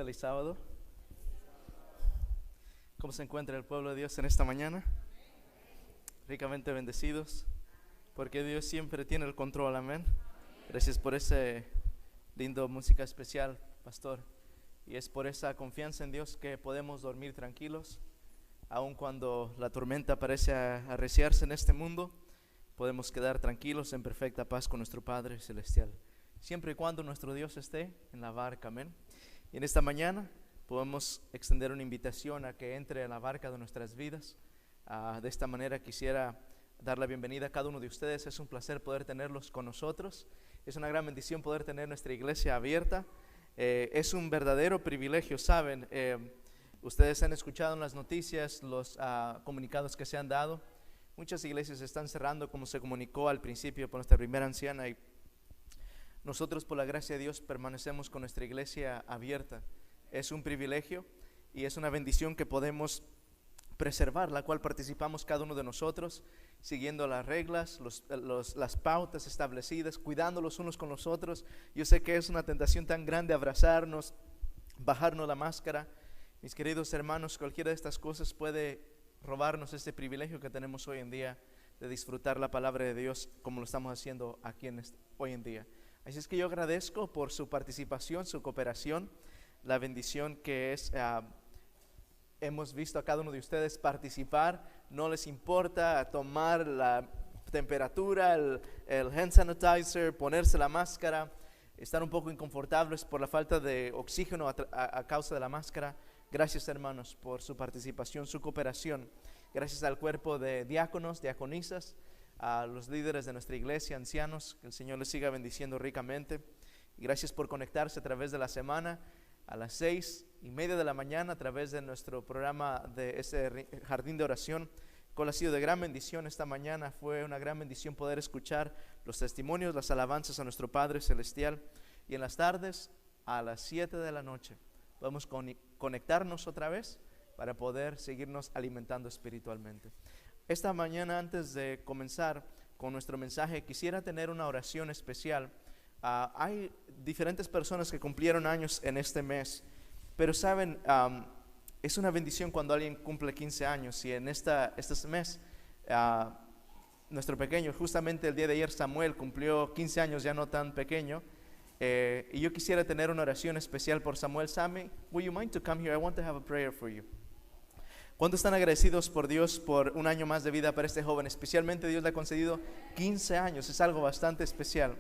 feliz sábado. ¿Cómo se encuentra el pueblo de Dios en esta mañana? Ricamente bendecidos, porque Dios siempre tiene el control, amén. Gracias por ese lindo música especial, pastor. Y es por esa confianza en Dios que podemos dormir tranquilos, aun cuando la tormenta parece arreciarse en este mundo. Podemos quedar tranquilos en perfecta paz con nuestro Padre Celestial, siempre y cuando nuestro Dios esté en la barca, amén. Y en esta mañana podemos extender una invitación a que entre en la barca de nuestras vidas. De esta manera quisiera dar la bienvenida a cada uno de ustedes. Es un placer poder tenerlos con nosotros. Es una gran bendición poder tener nuestra iglesia abierta. Es un verdadero privilegio, ¿saben? Ustedes han escuchado en las noticias los comunicados que se han dado. Muchas iglesias están cerrando, como se comunicó al principio por nuestra primera anciana, y nosotros, por la gracia de Dios, permanecemos con nuestra iglesia abierta. Es un privilegio y es una bendición que podemos preservar, la cual participamos cada uno de nosotros, siguiendo las reglas, las pautas establecidas, cuidando los unos con los otros. Yo sé que es una tentación tan grande abrazarnos, bajarnos la máscara. Mis queridos hermanos, cualquiera de estas cosas puede robarnos este privilegio que tenemos hoy en día de disfrutar la palabra de Dios como lo estamos haciendo aquí hoy en día. Así es que yo agradezco por su participación, su cooperación, la bendición que es. Hemos visto a cada uno de ustedes participar. No les importa tomar la temperatura, el hand sanitizer, ponerse la máscara. Están un poco inconfortables por la falta de oxígeno a causa de la máscara. Gracias, hermanos, por su participación, su cooperación. Gracias al cuerpo de diáconos, diaconisas, a los líderes de nuestra iglesia, ancianos, que el Señor les siga bendiciendo ricamente. Y gracias por conectarse a través de la semana a las 6:30 de la mañana a través de nuestro programa de ese jardín de oración, cual ha sido de gran bendición esta mañana. Fue una gran bendición poder escuchar los testimonios, las alabanzas a nuestro Padre Celestial. Y en las tardes a las 7 de la noche podemos conectarnos otra vez para poder seguirnos alimentando espiritualmente. Esta mañana, antes de comenzar con nuestro mensaje, quisiera tener una oración especial. Hay diferentes personas que cumplieron años en este mes, pero saben, es una bendición cuando alguien cumple 15 años. Y en este mes, nuestro pequeño, justamente el día de ayer, Samuel cumplió 15 años, ya no tan pequeño. Y yo quisiera tener una oración especial por Samuel. Sammy, will you mind to come here? I want to have a prayer for you. ¿Cuántos están agradecidos por Dios por un año más de vida para este joven? Especialmente Dios le ha concedido 15 años, es algo bastante especial.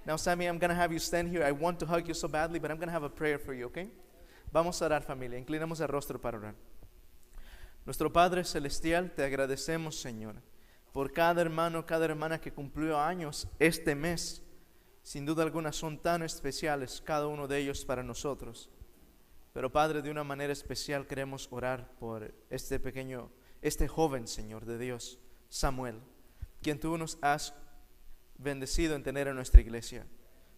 Now, Sammy, I'm going to have you stand here. I want to hug you so badly, but I'm going to have a prayer for you, okay? Vamos a orar, familia. Inclinamos el rostro para orar. Nuestro Padre Celestial, te agradecemos, Señor, por cada hermano, cada hermana que cumplió años este mes. Sin duda alguna son tan especiales cada uno de ellos para nosotros. Pero, Padre, de una manera especial queremos orar por este joven, Señor de Dios, Samuel, quien tú nos has bendecido en tener en nuestra iglesia.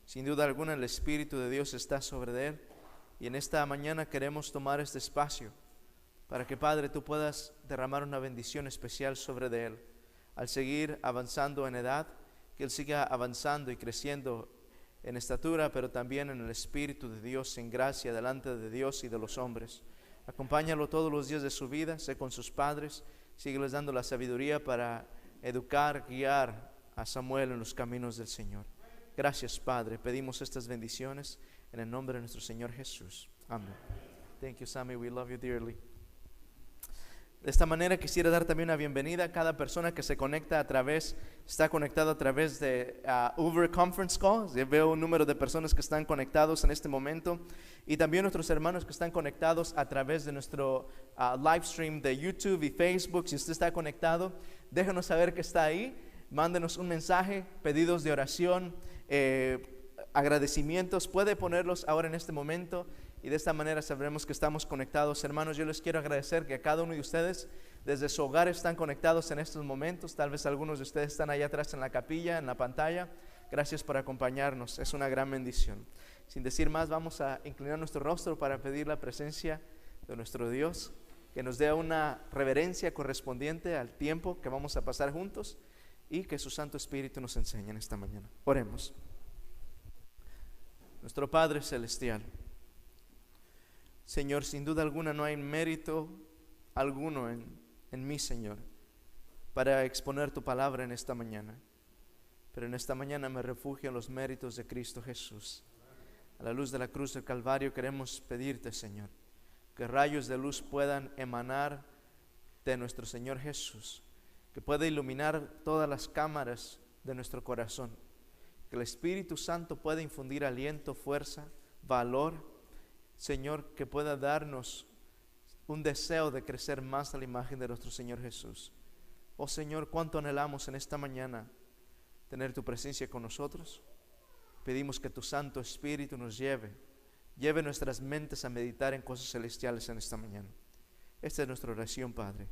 Sin duda alguna el Espíritu de Dios está sobre él, y en esta mañana queremos tomar este espacio para que, Padre, tú puedas derramar una bendición especial sobre de él, al seguir avanzando en edad, que él siga avanzando y creciendo en estatura, pero también en el Espíritu de Dios, en gracia delante de Dios y de los hombres. Acompáñalo todos los días de su vida, sé con sus padres, sígueles dando la sabiduría para educar, guiar a Samuel en los caminos del Señor. Gracias, Padre. Pedimos estas bendiciones en el nombre de nuestro Señor Jesús. Amén. Thank you, Sammy. We love you dearly. De esta manera quisiera dar también una bienvenida a cada persona que se conecta está conectado a través de Uber Conference Call. Veo un número de personas que están conectados en este momento, y también nuestros hermanos que están conectados a través de nuestro live stream de YouTube y Facebook. Si usted está conectado, déjanos saber que está ahí. Mándenos un mensaje, pedidos de oración, agradecimientos. Puede ponerlos ahora en este momento, y de esta manera sabremos que estamos conectados. Hermanos, yo les quiero agradecer que a cada uno de ustedes desde su hogar están conectados en estos momentos. Tal vez algunos de ustedes están allá atrás en la capilla, en la pantalla. Gracias por acompañarnos, es una gran bendición. Sin decir más, vamos a inclinar nuestro rostro para pedir la presencia de nuestro Dios, que nos dé una reverencia correspondiente al tiempo que vamos a pasar juntos, y que su Santo Espíritu nos enseñe en esta mañana. Oremos. Nuestro Padre Celestial, Señor, sin duda alguna no hay mérito alguno en mí, Señor, para exponer tu palabra en esta mañana. Pero en esta mañana me refugio en los méritos de Cristo Jesús. A la luz de la cruz del Calvario queremos pedirte, Señor, que rayos de luz puedan emanar de nuestro Señor Jesús, que pueda iluminar todas las cámaras de nuestro corazón, que el Espíritu Santo pueda infundir aliento, fuerza, valor, Señor, que pueda darnos un deseo de crecer más a la imagen de nuestro Señor Jesús. Oh Señor, cuánto anhelamos en esta mañana tener tu presencia con nosotros. Pedimos que tu Santo Espíritu nos lleve nuestras mentes a meditar en cosas celestiales en esta mañana. Esta es nuestra oración, Padre.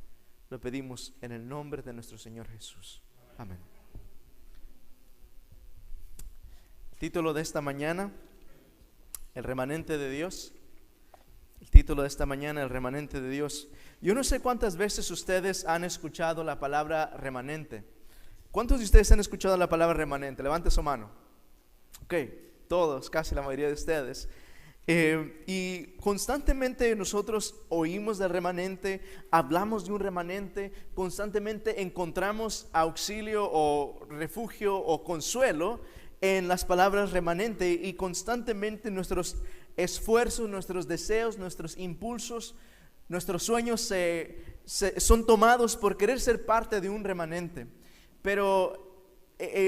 Lo pedimos en el nombre de nuestro Señor Jesús. Amén. Título de esta mañana: el remanente de Dios. El título de esta mañana: el remanente de Dios. Yo no sé cuántas veces ustedes han escuchado la palabra remanente. ¿Cuántos de ustedes han escuchado la palabra remanente? Levante su mano. Ok, todos, casi la mayoría de ustedes. Y constantemente nosotros oímos del remanente, hablamos de un remanente, constantemente encontramos auxilio o refugio o consuelo en las palabras remanente, y constantemente nuestros esfuerzos, nuestros deseos, nuestros impulsos, nuestros sueños son tomados por querer ser parte de un remanente. Pero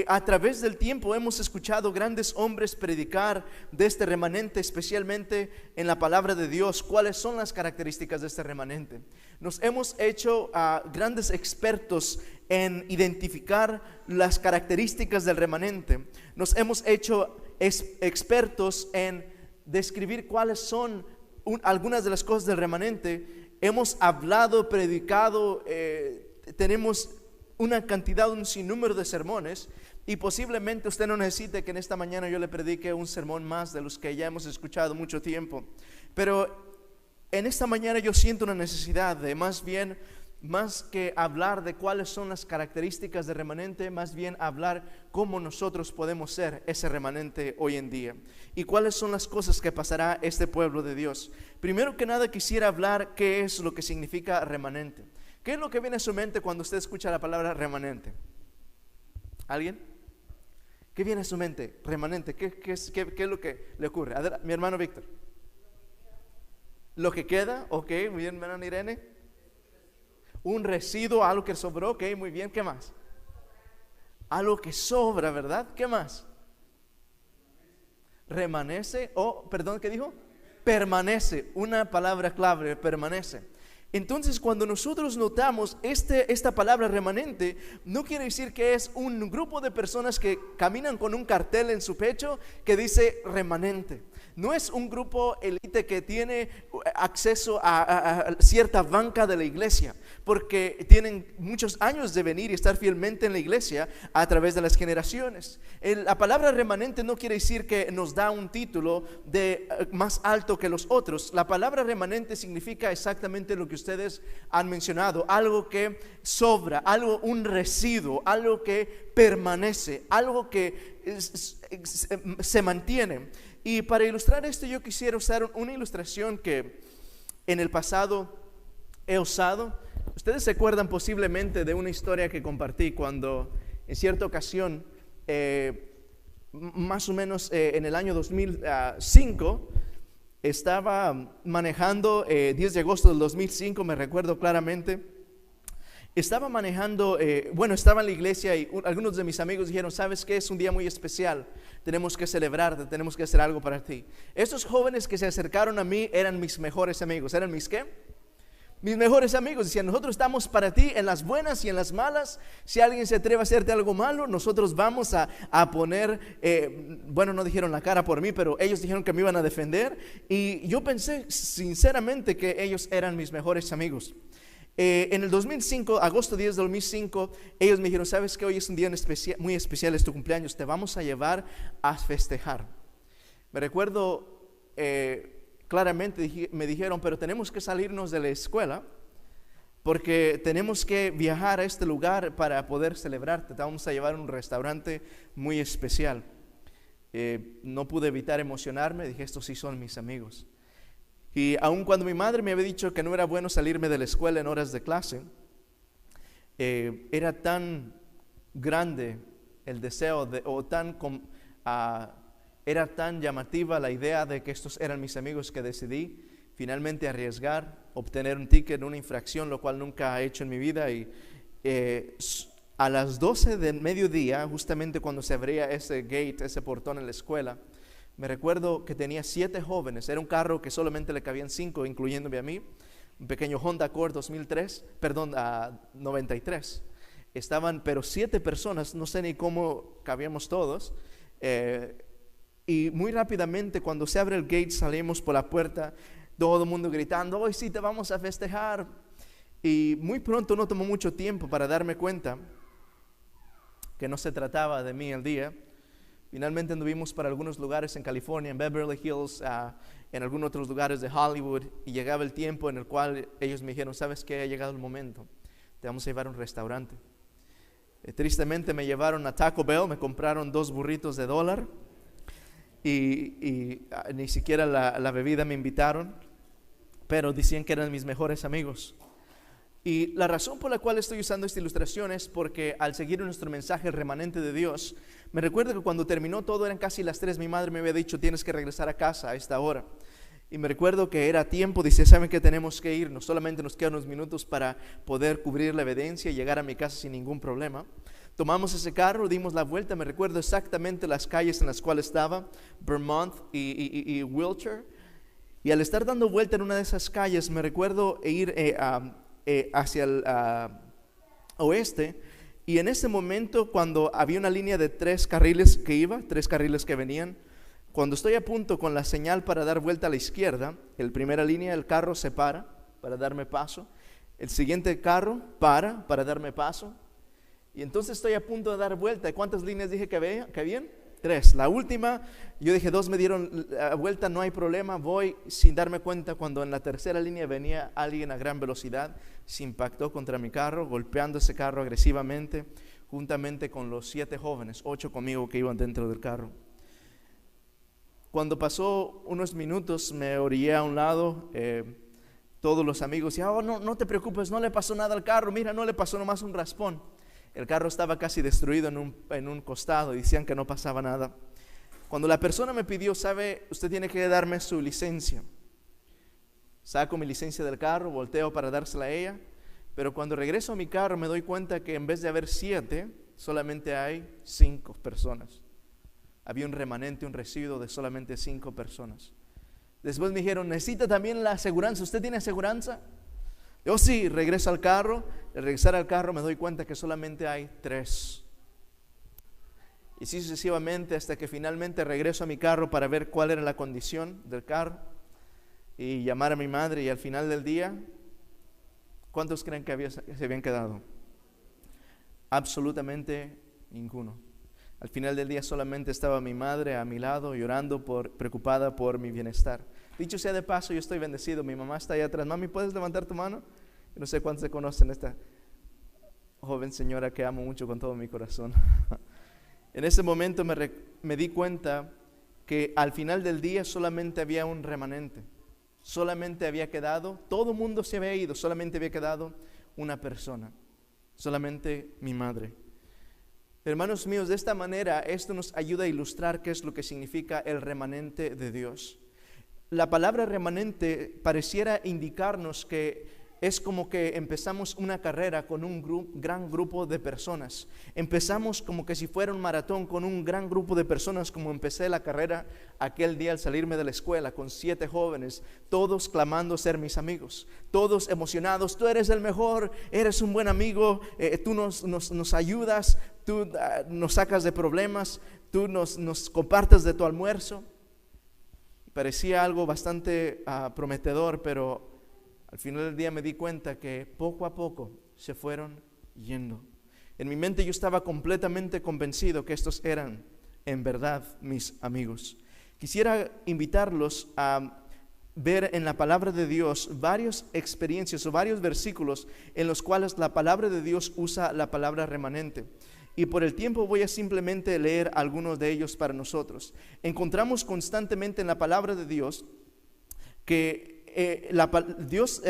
a través del tiempo hemos escuchado grandes hombres predicar de este remanente, especialmente en la palabra de Dios. ¿Cuáles son las características de este remanente? Nos hemos hecho grandes expertos en identificar las características del remanente. Nos hemos hecho expertos en describir cuáles son algunas de las cosas del remanente. Hemos hablado, predicado, tenemos una cantidad, un sinnúmero de sermones, y posiblemente usted no necesite que en esta mañana yo le predique un sermón más de los que ya hemos escuchado mucho tiempo. Pero en esta mañana yo siento una necesidad de más que hablar de cuáles son las características de remanente, más bien hablar cómo nosotros podemos ser ese remanente hoy en día y cuáles son las cosas que pasará este pueblo de Dios. Primero que nada quisiera hablar qué es lo que significa remanente. ¿Qué es lo que viene a su mente cuando usted escucha la palabra remanente? ¿Alguien? ¿Qué viene a su mente? Remanente, ¿qué es lo que le ocurre? Mi hermano Víctor. ¿Lo que queda? Ok, muy bien, hermana Irene. Un residuo, algo que sobró, ok, muy bien, ¿qué más? Algo que sobra, ¿verdad? ¿Qué más? Remanece, perdón, ¿qué dijo? Permanece, una palabra clave, permanece. Entonces, cuando nosotros notamos esta palabra remanente, no quiere decir que es un grupo de personas que caminan con un cartel en su pecho que dice remanente. No es un grupo élite que tiene acceso a cierta banca de la iglesia, porque tienen muchos años de venir y estar fielmente en la iglesia a través de las generaciones. La palabra remanente no quiere decir que nos da un título más alto que los otros. La palabra remanente significa exactamente lo que ustedes han mencionado: algo que sobra, un residuo, algo que permanece, algo que se mantiene. Y para ilustrar esto yo quisiera usar una ilustración que en el pasado he usado. Ustedes se acuerdan posiblemente de una historia que compartí cuando en cierta ocasión, más o menos en el año 2005, estaba manejando, 10 de agosto del 2005, me recuerdo claramente. Estaba manejando, estaba en la iglesia y algunos de mis amigos dijeron: ¿sabes qué? Es un día muy especial, tenemos que celebrarte, tenemos que hacer algo para ti. Estos jóvenes que se acercaron a mí eran mis mejores amigos. ¿Eran mis qué? Mis mejores amigos. Decían: nosotros estamos para ti en las buenas y en las malas. Si alguien se atreve a hacerte algo malo, nosotros vamos a poner, no dijeron la cara por mí, pero ellos dijeron que me iban a defender. Y yo pensé sinceramente que ellos eran mis mejores amigos. En el 2005, agosto 10 del 2005, ellos me dijeron: ¿sabes qué? Hoy es un día muy especial, es tu cumpleaños, te vamos a llevar a festejar. Me recuerdo claramente, me dijeron: pero tenemos que salirnos de la escuela porque tenemos que viajar a este lugar para poder celebrarte, te vamos a llevar a un restaurante muy especial. No pude evitar emocionarme, dije: estos sí son mis amigos. Y aun cuando mi madre me había dicho que no era bueno salirme de la escuela en horas de clase, era tan grande el deseo era tan llamativa la idea de que estos eran mis amigos, que decidí finalmente arriesgar, obtener un ticket, una infracción, lo cual nunca he hecho en mi vida. Y a las 12 del mediodía, justamente cuando se abría ese gate, ese portón en la escuela, me recuerdo que tenía 7 jóvenes. Era un carro que solamente le cabían 5, incluyéndome a mí, un pequeño Honda Accord 93. Estaban, pero 7 personas, no sé ni cómo cabíamos todos. Y muy rápidamente, cuando se abre el gate, salimos por la puerta, todo el mundo gritando: hoy sí te vamos a festejar. Y muy pronto, no tomó mucho tiempo para darme cuenta que no se trataba de mí el día. Finalmente anduvimos para algunos lugares en California, en Beverly Hills, en algunos otros lugares de Hollywood, y llegaba el tiempo en el cual ellos me dijeron: ¿sabes qué? Ha llegado el momento, te vamos a llevar a un restaurante. Tristemente me llevaron a Taco Bell, me compraron 2 burritos de $1 y ni siquiera la bebida me invitaron, pero decían que eran mis mejores amigos. Y la razón por la cual estoy usando esta ilustración es porque al seguir nuestro mensaje, el remanente de Dios, me recuerdo que cuando terminó todo, eran casi las 3, mi madre me había dicho: tienes que regresar a casa a esta hora. Y me recuerdo que era tiempo, dice: ¿saben qué? Tenemos que irnos, solamente nos quedan unos minutos para poder cubrir la evidencia y llegar a mi casa sin ningún problema. Tomamos ese carro, dimos la vuelta. Me recuerdo exactamente las calles en las cuales estaba, Vermont y Wilshire. Y al estar dando vuelta en una de esas calles, me recuerdo ir hacia el oeste. Y en ese momento, cuando había una línea de 3 carriles que iba, 3 carriles que venían, cuando estoy a punto con la señal para dar vuelta a la izquierda, en primera línea el carro se para darme paso. El siguiente carro para darme paso. Y entonces estoy a punto de dar vuelta. ¿Cuántas líneas dije que habían? 3. La última, yo dije 2 me dieron vuelta, no hay problema. Voy sin darme cuenta cuando en la tercera línea venía alguien a gran velocidad, se impactó contra mi carro, golpeando ese carro agresivamente, juntamente con los 7 jóvenes, 8 conmigo que iban dentro del carro. Cuando pasó unos minutos, me orillé a un lado. Todos los amigos decían: oh, no te preocupes, no le pasó nada al carro, mira, no le pasó nomás un raspón. El carro estaba casi destruido en un costado, y decían que no pasaba nada. Cuando la persona me pidió: ¿sabe? Usted tiene que darme su licencia. Saco mi licencia del carro, volteo para dársela a ella, pero cuando regreso a mi carro me doy cuenta que en vez de haber 7, solamente hay 5 personas. Había un remanente, un residuo de solamente 5 personas. Después me dijeron: ¿necesita también la aseguranza? ¿Usted tiene aseguranza? Yo sí. Regreso al carro. Al regresar al carro me doy cuenta que solamente hay 3. Y así sucesivamente, hasta que finalmente regreso a mi carro para ver cuál era la condición del carro y llamar a mi madre. Y al final del día, ¿cuántos creen que se habían quedado? Absolutamente ninguno. Al final del día solamente estaba mi madre a mi lado, llorando, preocupada por mi bienestar. Dicho sea de paso, yo estoy bendecido. Mi mamá está allá atrás. Mami, ¿puedes levantar tu mano? Yo no sé cuántos se conocen esta joven señora que amo mucho con todo mi corazón. En ese momento me di cuenta que al final del día solamente había un remanente. Solamente había quedado, todo el mundo se había ido, solamente había quedado una persona. Solamente mi madre. Hermanos míos, de esta manera esto nos ayuda a ilustrar qué es lo que significa el remanente de Dios. La palabra remanente pareciera indicarnos que es como que empezamos una carrera con un gran grupo de personas. Empezamos como que si fuera un maratón con un gran grupo de personas, como empecé la carrera aquel día al salirme de la escuela con 7 jóvenes, todos clamando ser mis amigos, todos emocionados. Tú eres el mejor, eres un buen amigo, tú nos ayudas, tú nos sacas de problemas, tú nos compartes de tu almuerzo. Parecía algo bastante prometedor, pero al final del día me di cuenta que poco a poco se fueron yendo. En mi mente yo estaba completamente convencido que estos eran en verdad mis amigos. Quisiera invitarlos a ver en la palabra de Dios varias experiencias o varios versículos en los cuales la palabra de Dios usa la palabra remanente. Y por el tiempo voy a simplemente leer algunos de ellos para nosotros. Encontramos constantemente en la palabra de Dios que Dios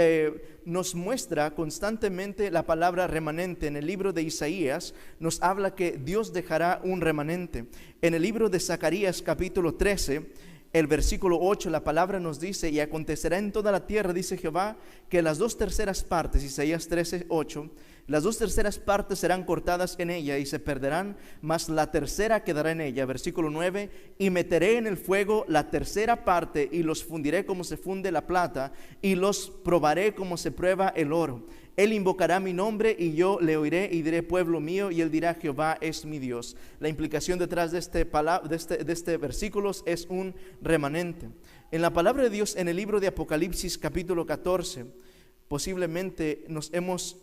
nos muestra constantemente la palabra remanente. En el libro de Isaías nos habla que Dios dejará un remanente. En el libro de Zacarías capítulo 13, el versículo 8, la palabra nos dice: y acontecerá en toda la tierra, dice Jehová, que las 2/3 partes, Isaías 13, 8, las 2/3 partes serán cortadas en ella y se perderán, mas la tercera quedará en ella. Versículo 9, y meteré en el fuego la tercera parte y los fundiré como se funde la plata y los probaré como se prueba el oro. Él invocará mi nombre y yo le oiré y diré: pueblo mío, y él dirá: Jehová es mi Dios. La implicación detrás de este versículo es un remanente. En la palabra de Dios, en el libro de Apocalipsis capítulo 14, posiblemente nos hemos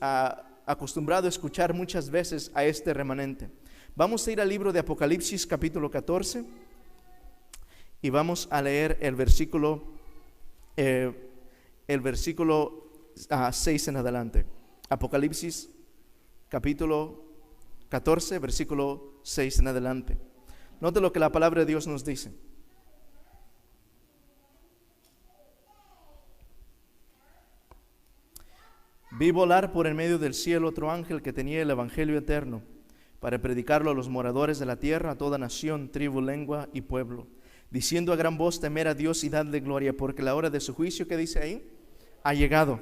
acostumbrado a escuchar muchas veces a este remanente. Vamos a ir al libro de Apocalipsis capítulo 14 y vamos a leer el versículo 6 en adelante. Apocalipsis capítulo 14, versículo 6 en adelante. Note lo que la palabra de Dios nos dice. Vi volar por en medio del cielo otro ángel que tenía el evangelio eterno para predicarlo a los moradores de la tierra, a toda nación, tribu, lengua y pueblo, diciendo a gran voz: temer a Dios y dadle gloria, porque la hora de su juicio, ¿qué dice ahí?, ha llegado.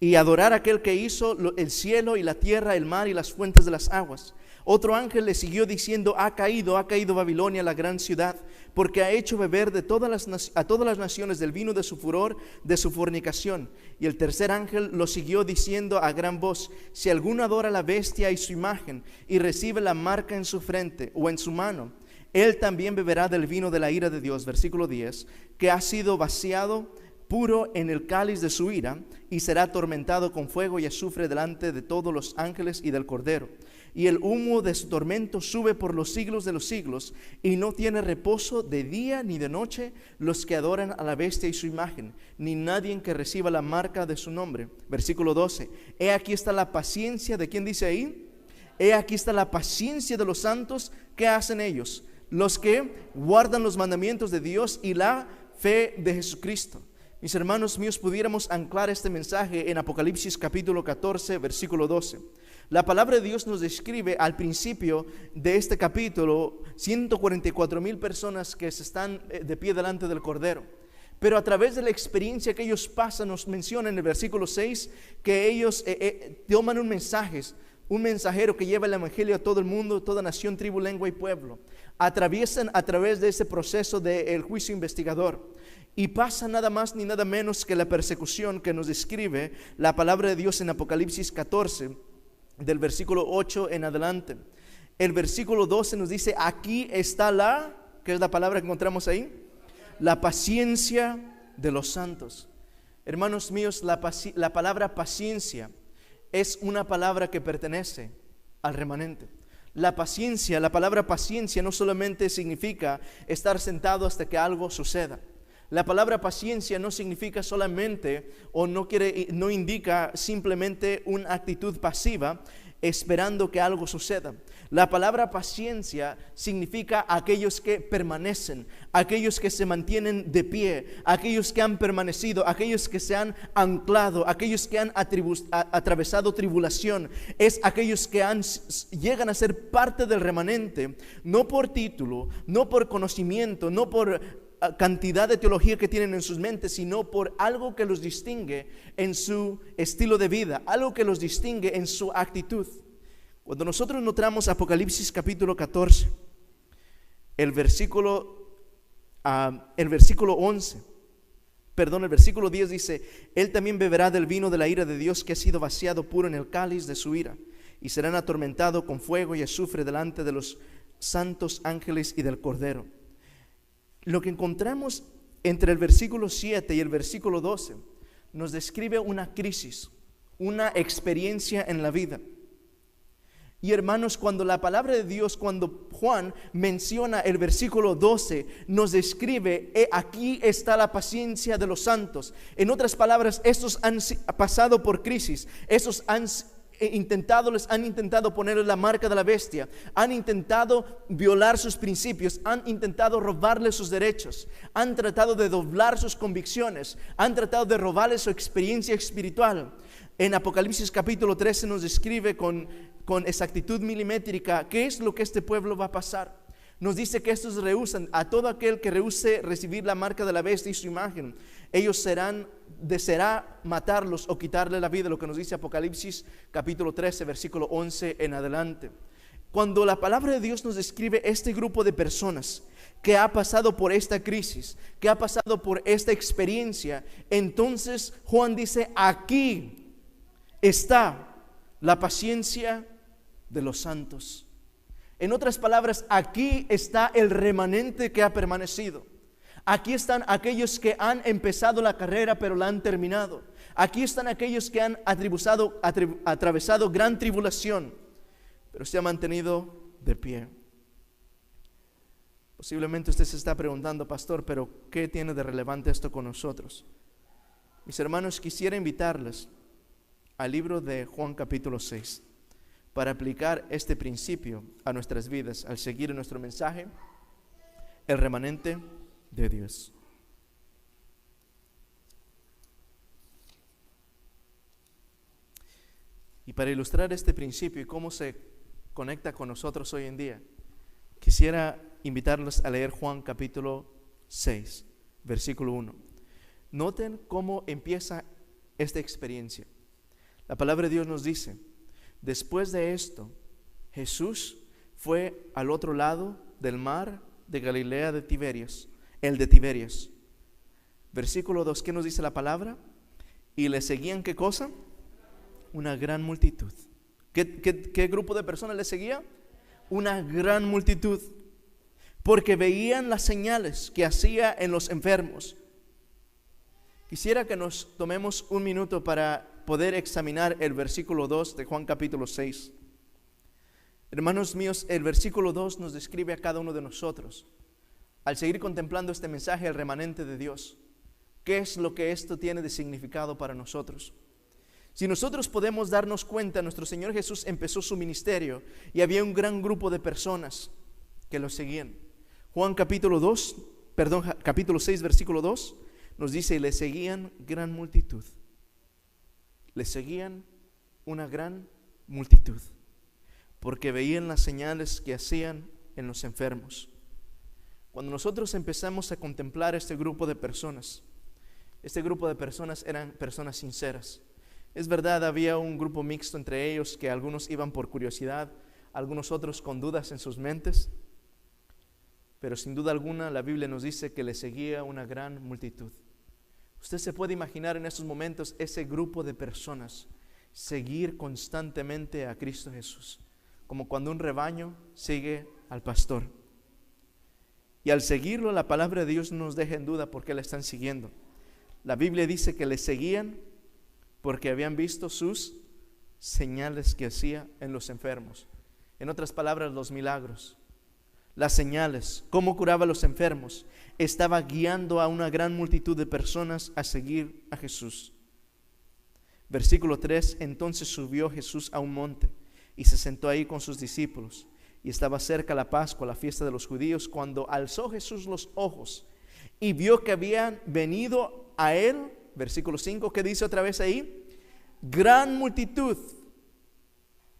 Y adorar a aquel que hizo el cielo y la tierra, el mar y las fuentes de las aguas. Otro ángel le siguió diciendo: ha caído Babilonia, la gran ciudad, porque ha hecho beber a todas las naciones del vino de su furor, de su fornicación. Y el tercer ángel lo siguió diciendo a gran voz: si alguno adora a la bestia y su imagen, y recibe la marca en su frente o en su mano, él también beberá del vino de la ira de Dios. Versículo 10, que ha sido vaciado puro en el cáliz de su ira, y será atormentado con fuego y azufre delante de todos los ángeles y del Cordero. Y el humo de su tormento sube por los siglos de los siglos, y no tiene reposo de día ni de noche los que adoran a la bestia y su imagen, ni nadie que reciba la marca de su nombre. Versículo 12, he aquí está la paciencia de, ¿quién dice ahí? He aquí está la paciencia de los santos. ¿Qué hacen ellos? Los que guardan los mandamientos de Dios y la fe de Jesucristo. Mis hermanos míos, pudiéramos anclar este mensaje en Apocalipsis capítulo 14, versículo 12. La palabra de Dios nos describe al principio de este capítulo 144,000 personas que se están de pie delante del Cordero. Pero a través de la experiencia que ellos pasan, nos menciona en el versículo 6 que ellos toman un mensajero que lleva el evangelio a todo el mundo, toda nación, tribu, lengua y pueblo. Atraviesan a través de ese proceso del juicio investigador. Y pasa nada más ni nada menos que la persecución que nos describe la palabra de Dios en Apocalipsis 14, del versículo 8 en adelante. El versículo 12 nos dice: aquí está ¿qué es la palabra que encontramos ahí? La paciencia de los santos. Hermanos míos, la palabra paciencia es una palabra que pertenece al remanente. La palabra paciencia no solamente significa estar sentado hasta que algo suceda. La palabra paciencia no significa solamente, o no indica simplemente una actitud pasiva esperando que algo suceda. La palabra paciencia significa aquellos que permanecen, aquellos que se mantienen de pie, aquellos que han permanecido, aquellos que se han anclado, aquellos que han atravesado tribulación. Es aquellos que llegan a ser parte del remanente, no por título, no por conocimiento, no por cantidad de teología que tienen en sus mentes, sino por algo que los distingue en su estilo de vida, algo que los distingue en su actitud. Cuando nosotros notamos Apocalipsis capítulo 14, el versículo 10 dice: él también beberá del vino de la ira de Dios, que ha sido vaciado puro en el cáliz de su ira, y serán atormentados con fuego y azufre delante de los santos ángeles y del Cordero. Lo que encontramos entre el versículo 7 y el versículo 12 nos describe una crisis, una experiencia en la vida. Y hermanos, cuando la palabra de Dios, cuando Juan menciona el versículo 12, nos describe: aquí está la paciencia de los santos. En otras palabras, estos han pasado por crisis, estos les han intentado poner la marca de la bestia, han intentado violar sus principios, han intentado robarle sus derechos, han tratado de doblar sus convicciones, han tratado de robarle su experiencia espiritual. En Apocalipsis capítulo 13 nos describe con exactitud milimétrica qué es lo que este pueblo va a pasar. Nos dice que estos rehúsan, a todo aquel que rehúse recibir la marca de la bestia y su imagen, ellos deseará matarlos o quitarle la vida, lo que nos dice Apocalipsis capítulo 13, versículo 11 en adelante. Cuando la palabra de Dios nos describe este grupo de personas que ha pasado por esta crisis, que ha pasado por esta experiencia, entonces Juan dice: aquí está la paciencia de los santos. En otras palabras, aquí está el remanente que ha permanecido. Aquí están aquellos que han empezado la carrera pero la han terminado. Aquí están aquellos que han atravesado gran tribulación, pero se han mantenido de pie. Posiblemente usted se está preguntando: pastor, ¿pero qué tiene de relevante esto con nosotros? Mis hermanos, quisiera invitarles al libro de Juan capítulo 6 para aplicar este principio a nuestras vidas al seguir nuestro mensaje, el remanente de Dios. Y para ilustrar este principio y cómo se conecta con nosotros hoy en día, quisiera invitarlos a leer Juan capítulo 6, versículo 1. Noten cómo empieza esta experiencia. La palabra de Dios nos dice: después de esto, Jesús fue al otro lado del mar de Galilea de Tiberias, el de Tiberias. Versículo 2, ¿qué nos dice la palabra? Y le seguían, ¿qué cosa? Una gran multitud. ¿Qué grupo de personas le seguía? Una gran multitud, porque veían las señales que hacía en los enfermos. Quisiera que nos tomemos un minuto para poder examinar el versículo 2 de Juan capítulo 6. Hermanos míos, el versículo 2 nos describe a cada uno de nosotros. Al seguir contemplando este mensaje, el remanente de Dios, ¿qué es lo que esto tiene de significado para nosotros? Si nosotros podemos darnos cuenta, nuestro Señor Jesús empezó su ministerio y había un gran grupo de personas que lo seguían. Juan capítulo 6, versículo 2 nos dice: y le seguían gran multitud. Le seguían una gran multitud, porque veían las señales que hacían en los enfermos. Cuando nosotros empezamos a contemplar este grupo de personas eran personas sinceras. Es verdad, había un grupo mixto entre ellos, que algunos iban por curiosidad, algunos otros con dudas en sus mentes, pero sin duda alguna la Biblia nos dice que le seguía una gran multitud. Usted se puede imaginar en esos momentos ese grupo de personas seguir constantemente a Cristo Jesús, como cuando un rebaño sigue al pastor. Y al seguirlo, la palabra de Dios no nos deja en duda por qué le están siguiendo. La Biblia dice que le seguían porque habían visto sus señales que hacía en los enfermos. En otras palabras, los milagros, las señales, cómo curaba a los enfermos, estaba guiando a una gran multitud de personas a seguir a Jesús. Versículo 3, entonces subió Jesús a un monte y se sentó ahí con sus discípulos. Y estaba cerca la Pascua, la fiesta de los judíos, cuando alzó Jesús los ojos y vio que habían venido a él. Versículo 5, ¿qué dice otra vez ahí? Gran multitud.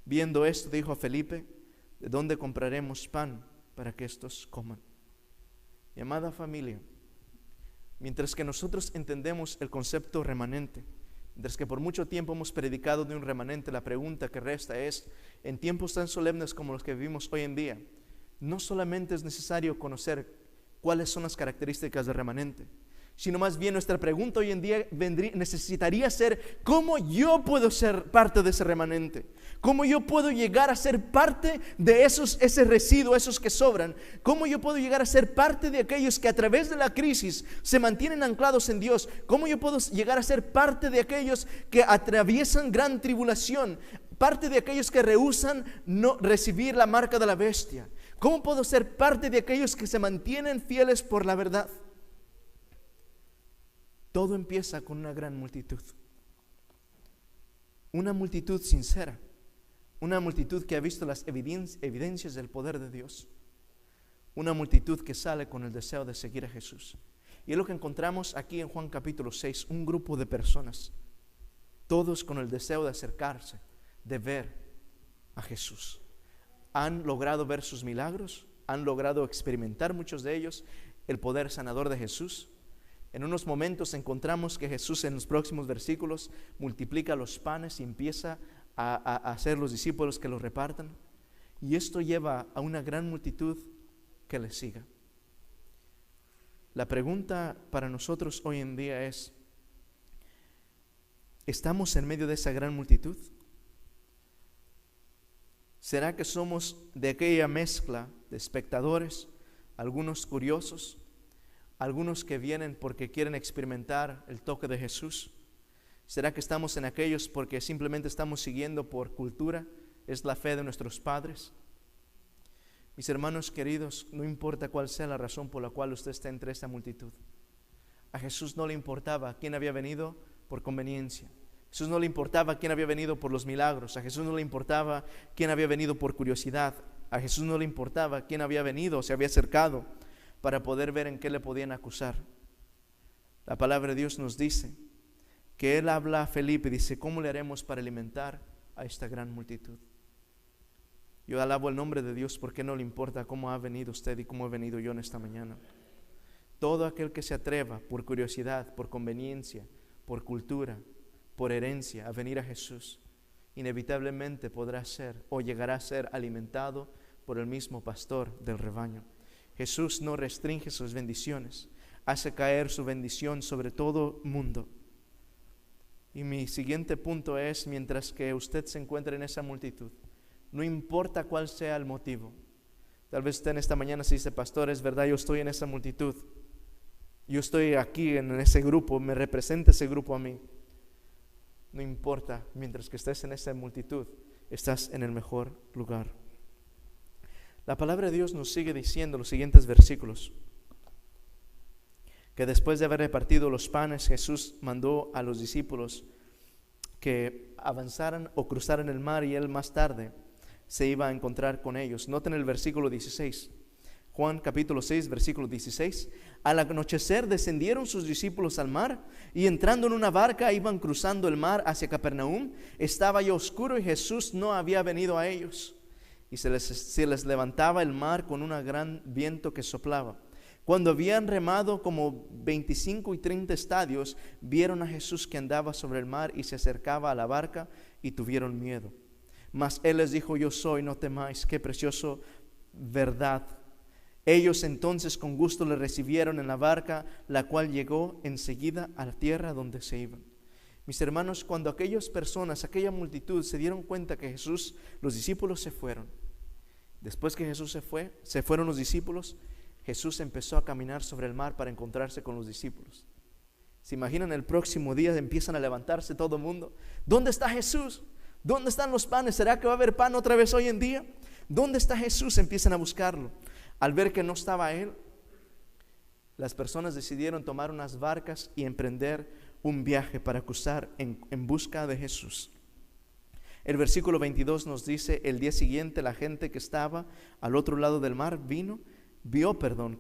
Viendo esto, dijo a Felipe: ¿de dónde compraremos pan para que estos coman? Mi amada familia, mientras que nosotros entendemos el concepto remanente, mientras que por mucho tiempo hemos predicado de un remanente, la pregunta que resta es: en tiempos tan solemnes como los que vivimos hoy en día, no solamente es necesario conocer cuáles son las características del remanente, sino más bien nuestra pregunta hoy en día necesitaría ser: ¿cómo yo puedo ser parte de ese remanente? ¿Cómo yo puedo llegar a ser parte de ese residuo, esos que sobran? ¿Cómo yo puedo llegar a ser parte de aquellos que a través de la crisis se mantienen anclados en Dios? ¿Cómo yo puedo llegar a ser parte de aquellos que atraviesan gran tribulación? Parte de aquellos que rehúsan no recibir la marca de la bestia. ¿Cómo puedo ser parte de aquellos que se mantienen fieles por la verdad? Todo empieza con una gran multitud. Una multitud sincera. Una multitud que ha visto las evidencias del poder de Dios. Una multitud que sale con el deseo de seguir a Jesús. Y es lo que encontramos aquí en Juan capítulo 6, un grupo de personas, todos con el deseo de acercarse, de ver a Jesús. Han logrado ver sus milagros, han logrado experimentar muchos de ellos el poder sanador de Jesús. En unos momentos encontramos que Jesús en los próximos versículos multiplica los panes y empieza a hacer los discípulos que los repartan. Y esto lleva a una gran multitud que le siga. La pregunta para nosotros hoy en día es: ¿estamos en medio de esa gran multitud? ¿Será que somos de aquella mezcla de espectadores, algunos curiosos, algunos que vienen porque quieren experimentar el toque de Jesús? ¿Será que estamos en aquellos porque simplemente estamos siguiendo por cultura? ¿Es la fe de nuestros padres? Mis hermanos queridos, no importa cuál sea la razón por la cual usted está entre esta multitud. A Jesús no le importaba quién había venido por conveniencia. A Jesús no le importaba quién había venido por los milagros. A Jesús no le importaba quién había venido por curiosidad. A Jesús no le importaba quién había venido o se había acercado para poder ver en qué le podían acusar. La palabra de Dios nos dice que Él habla a Felipe y dice: ¿cómo le haremos para alimentar a esta gran multitud? Yo alabo el nombre de Dios porque no le importa cómo ha venido usted y cómo he venido yo en esta mañana. Todo aquel que se atreva por curiosidad, por conveniencia, por cultura, por herencia a venir a Jesús, inevitablemente podrá ser o llegará a ser alimentado por el mismo pastor del rebaño. Jesús no restringe sus bendiciones, hace caer su bendición sobre todo mundo. Y mi siguiente punto es: mientras que usted se encuentre en esa multitud, no importa cuál sea el motivo. Tal vez usted en esta mañana se dice: pastor, es verdad, yo estoy en esa multitud, yo estoy aquí en ese grupo, me representa ese grupo a mí. No importa, mientras que estés en esa multitud, estás en el mejor lugar. La palabra de Dios nos sigue diciendo los siguientes versículos: que después de haber repartido los panes, Jesús mandó a los discípulos que avanzaran o cruzaran el mar, y Él más tarde se iba a encontrar con ellos. Noten el versículo 16, Juan capítulo 6, versículo 16. Al anochecer descendieron sus discípulos al mar, y entrando en una barca iban cruzando el mar hacia Capernaum. Estaba ya oscuro y Jesús no había venido a ellos, y se les levantaba el mar con un gran viento que soplaba. Cuando habían remado como 25 y 30 estadios, vieron a Jesús que andaba sobre el mar y se acercaba a la barca, y tuvieron miedo. Mas Él les dijo: yo soy, no temáis. Qué precioso verdad. Ellos entonces con gusto le recibieron en la barca, la cual llegó enseguida a la tierra donde se iban. Mis hermanos, cuando aquellas personas, aquella multitud se dieron cuenta que Jesús, los discípulos se fueron. Después que Jesús se fueron los discípulos, Jesús empezó a caminar sobre el mar para encontrarse con los discípulos. ¿Se imaginan el próximo día empiezan a levantarse todo el mundo? ¿Dónde está Jesús? ¿Dónde están los panes? ¿Será que va a haber pan otra vez hoy en día? ¿Dónde está Jesús? Empiezan a buscarlo. Al ver que no estaba Él, las personas decidieron tomar unas barcas y emprender un viaje para cruzar en busca de Jesús. El versículo 22 nos dice: el día siguiente la gente que estaba al otro lado del mar vio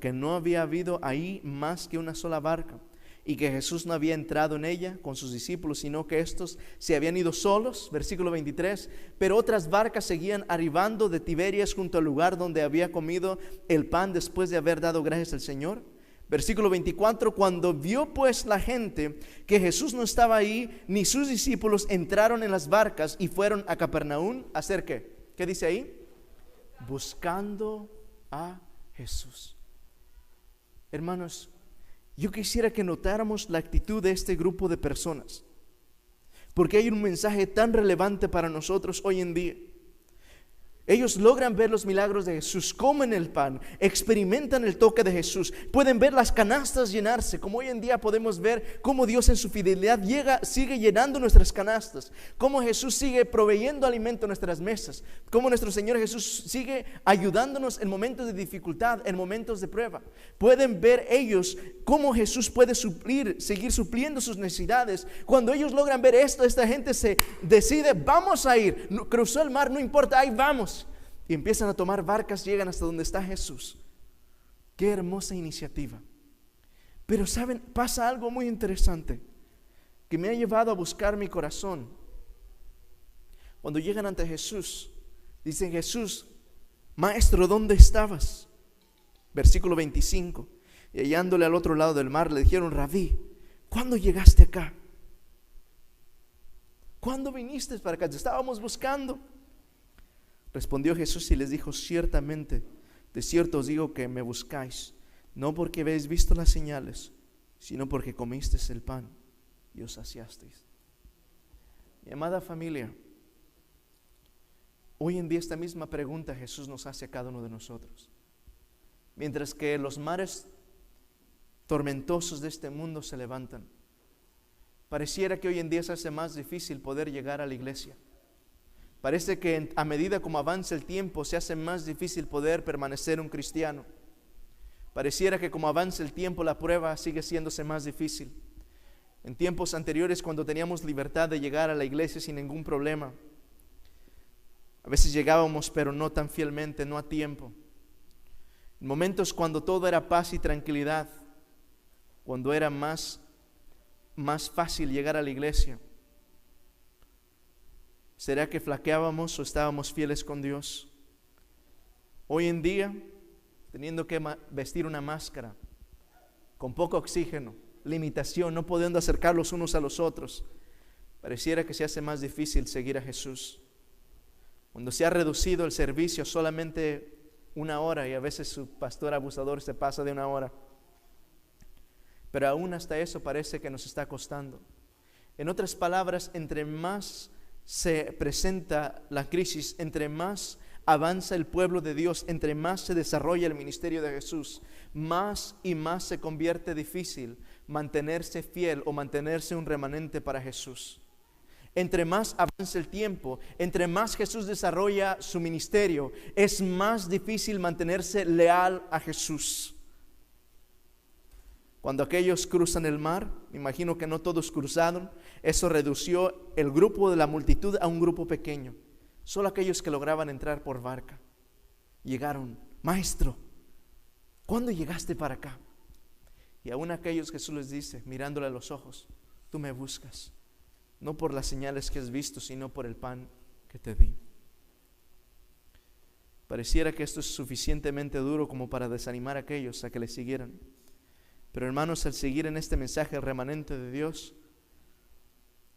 que no había habido ahí más que una sola barca, y que Jesús no había entrado en ella con sus discípulos, sino que estos se habían ido solos. Versículo 23, pero otras barcas seguían arribando de Tiberias junto al lugar donde había comido el pan después de haber dado gracias al Señor. Versículo 24, cuando vio pues la gente que Jesús no estaba ahí, ni sus discípulos, entraron en las barcas y fueron a Capernaum. ¿A hacer qué? ¿Qué dice ahí? Buscando a Jesús. Hermanos, yo quisiera que notáramos la actitud de este grupo de personas, porque hay un mensaje tan relevante para nosotros hoy en día. Ellos logran ver los milagros de Jesús, comen el pan, experimentan el toque de Jesús, pueden ver las canastas llenarse, como hoy en día podemos ver cómo Dios en su fidelidad sigue llenando nuestras canastas, cómo Jesús sigue proveyendo alimento a nuestras mesas, cómo nuestro Señor Jesús sigue ayudándonos en momentos de dificultad, en momentos de prueba. Pueden ver ellos cómo Jesús puede seguir supliendo sus necesidades. Cuando ellos logran ver esto, esta gente se decide, vamos a ir, cruzó el mar, no importa, ahí vamos. Y empiezan a tomar barcas, llegan hasta donde está Jesús. Qué hermosa iniciativa. Pero saben, pasa algo muy interesante que me ha llevado a buscar mi corazón. Cuando llegan ante Jesús, dicen: Jesús, Maestro, ¿dónde estabas? Versículo 25. Y hallándole al otro lado del mar, le dijeron: Rabí, ¿cuándo llegaste acá? ¿Cuándo viniste para acá? Te estábamos buscando. Respondió Jesús y les dijo: ciertamente, de cierto os digo que me buscáis, no porque habéis visto las señales, sino porque comisteis el pan y os saciasteis. Mi amada familia, hoy en día esta misma pregunta Jesús nos hace a cada uno de nosotros. Mientras que los mares tormentosos de este mundo se levantan, pareciera que hoy en día se hace más difícil poder llegar a la iglesia. Parece que a medida como avanza el tiempo se hace más difícil poder permanecer un cristiano. Pareciera que como avanza el tiempo la prueba sigue haciéndose más difícil. En tiempos anteriores, cuando teníamos libertad de llegar a la iglesia sin ningún problema, a veces llegábamos, pero no tan fielmente, no a tiempo. En momentos cuando todo era paz y tranquilidad, cuando era más fácil llegar a la iglesia, ¿será que flaqueábamos o estábamos fieles con Dios? Hoy en día, teniendo que vestir una máscara, con poco oxígeno, limitación, no pudiendo acercar los unos a los otros, pareciera que se hace más difícil seguir a Jesús. Cuando se ha reducido el servicio solamente 1 hora, y a veces su pastor abusador se pasa de 1 hora, pero aún hasta eso parece que nos está costando. En otras palabras, entre más se presenta la crisis, entre más avanza el pueblo de Dios, entre más se desarrolla el ministerio de Jesús, más y más se convierte difícil mantenerse fiel o mantenerse un remanente para Jesús. Entre más avanza el tiempo, entre más Jesús desarrolla su ministerio, es más difícil mantenerse leal a Jesús. Cuando aquellos cruzan el mar, me imagino que no todos cruzaron, eso redució el grupo de la multitud a un grupo pequeño. Solo aquellos que lograban entrar por barca llegaron: Maestro, ¿cuándo llegaste para acá? Y aún aquellos, Jesús les dice, mirándole a los ojos: tú me buscas, no por las señales que has visto, sino por el pan que te di. Pareciera que esto es suficientemente duro como para desanimar a aquellos a que le siguieran. Pero hermanos, al seguir en este mensaje el remanente de Dios,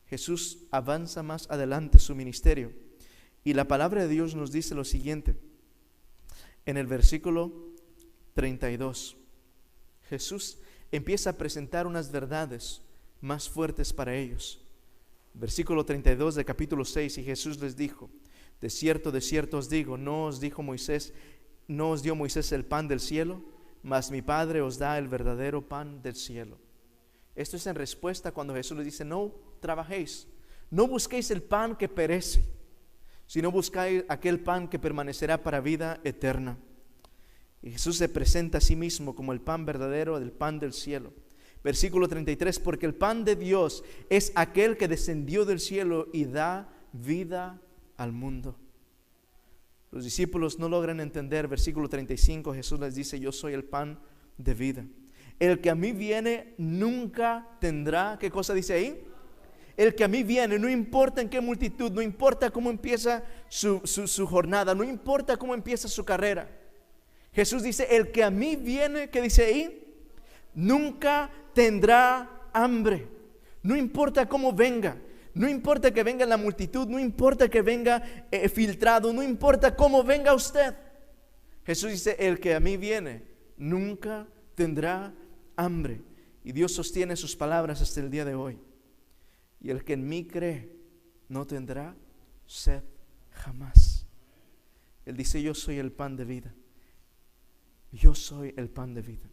Jesús avanza más adelante su ministerio. Y la palabra de Dios nos dice lo siguiente. En el versículo 32, Jesús empieza a presentar unas verdades más fuertes para ellos. Versículo 32 del capítulo 6, y Jesús les dijo: de cierto os digo, no os dio Moisés el pan del cielo, mas mi Padre os da el verdadero pan del cielo. Esto es en respuesta cuando Jesús les dice: no trabajéis, no busquéis el pan que perece, sino buscáis aquel pan que permanecerá para vida eterna. Y Jesús se presenta a sí mismo como el pan verdadero, el pan del cielo. Versículo 33, porque el pan de Dios es aquel que descendió del cielo y da vida al mundo. Los discípulos no logran entender. Versículo 35, Jesús les dice: yo soy el pan de vida. El que a mí viene nunca tendrá, ¿qué cosa dice ahí? El que a mí viene, no importa en qué multitud, no importa cómo empieza su jornada, no importa cómo empieza su carrera. Jesús dice: el que a mí viene, ¿qué dice ahí? Nunca tendrá hambre. No importa cómo venga. No importa que venga la multitud, no importa que venga filtrado, no importa cómo venga usted. Jesús dice: el que a mí viene nunca tendrá hambre. Y Dios sostiene sus palabras hasta el día de hoy. Y el que en mí cree no tendrá sed jamás. Él dice: yo soy el pan de vida. Yo soy el pan de vida.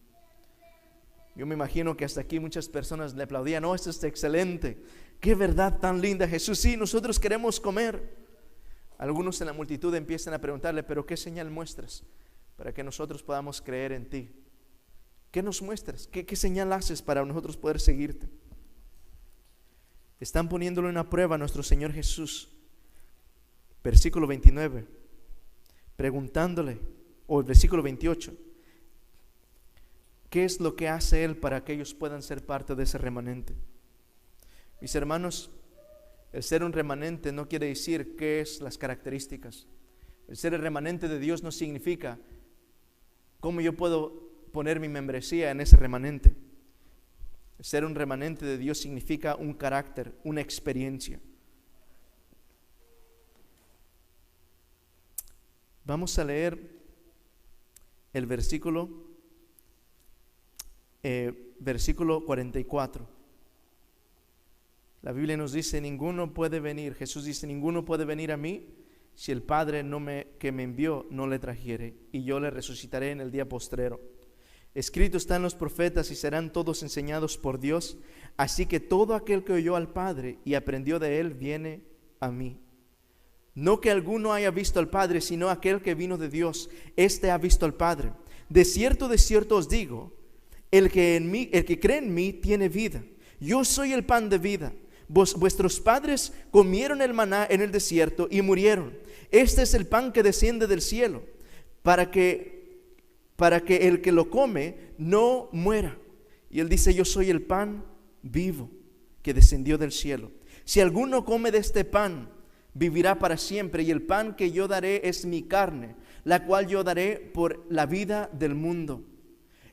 Yo me imagino que hasta aquí muchas personas le aplaudían: no, esto es excelente, qué verdad tan linda, Jesús, sí, nosotros queremos comer. Algunos en la multitud empiezan a preguntarle: pero ¿qué señal muestras para que nosotros podamos creer en ti? ¿Qué nos muestras? ¿Qué señal haces para nosotros poder seguirte? Están poniéndole una prueba a nuestro Señor Jesús. Versículo 29, preguntándole, o el versículo 28, ¿qué es lo que hace Él para que ellos puedan ser parte de ese remanente? Mis hermanos, el ser un remanente no quiere decir qué es las características. El ser el remanente de Dios no significa cómo yo puedo poner mi membresía en ese remanente. El ser un remanente de Dios significa un carácter, una experiencia. Vamos a leer el versículo 44. La Biblia nos dice: ninguno puede venir, Jesús dice: ninguno puede venir a mí si el Padre que me envió no le trajere, y yo le resucitaré en el día postrero. Escrito está en los profetas, y serán todos enseñados por Dios. Así que todo aquel que oyó al Padre y aprendió de él viene a mí. No que alguno haya visto al Padre, sino aquel que vino de Dios, éste ha visto al Padre. De cierto os digo, el que cree en mí tiene vida. Yo soy el pan de vida. Vuestros padres comieron el maná en el desierto y murieron. Este es el pan que desciende del cielo, para que el que lo come no muera. Y él dice: yo soy el pan vivo que descendió del cielo. Si alguno come de este pan, vivirá para siempre, y el pan que yo daré es mi carne, la cual yo daré por la vida del mundo.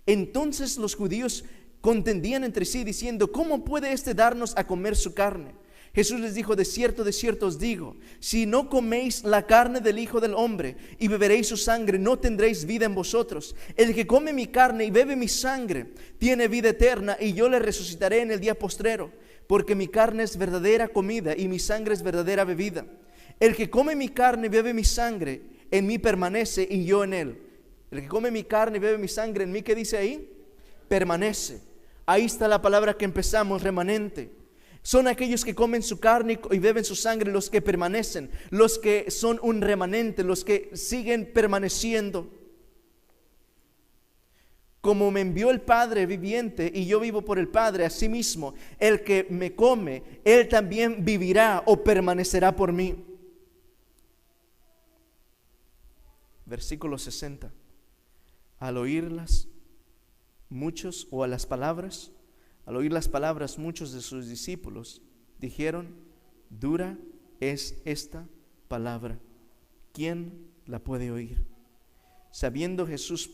Entonces los judíos contendían entre sí diciendo: ¿cómo puede éste darnos a comer su carne? Jesús les dijo: de cierto os digo, si no coméis la carne del Hijo del Hombre y beberéis su sangre, no tendréis vida en vosotros. El que come mi carne y bebe mi sangre tiene vida eterna, y yo le resucitaré en el día postrero, porque mi carne es verdadera comida y mi sangre es verdadera bebida. El que come mi carne y bebe mi sangre, en mí permanece y yo en él. El que come mi carne y bebe mi sangre, en mí, ¿qué dice ahí? Permanece. Ahí está la palabra que empezamos, remanente. Son aquellos que comen su carne y beben su sangre los que permanecen, los que son un remanente, los que siguen permaneciendo. Como me envió el Padre viviente y yo vivo por el Padre, asimismo el que me come, él también vivirá o permanecerá por mí. Versículo 60. Al oírlas muchos, o a las palabras, al oír las palabras, muchos de sus discípulos dijeron: dura es esta palabra, ¿quién la puede oír? Sabiendo Jesús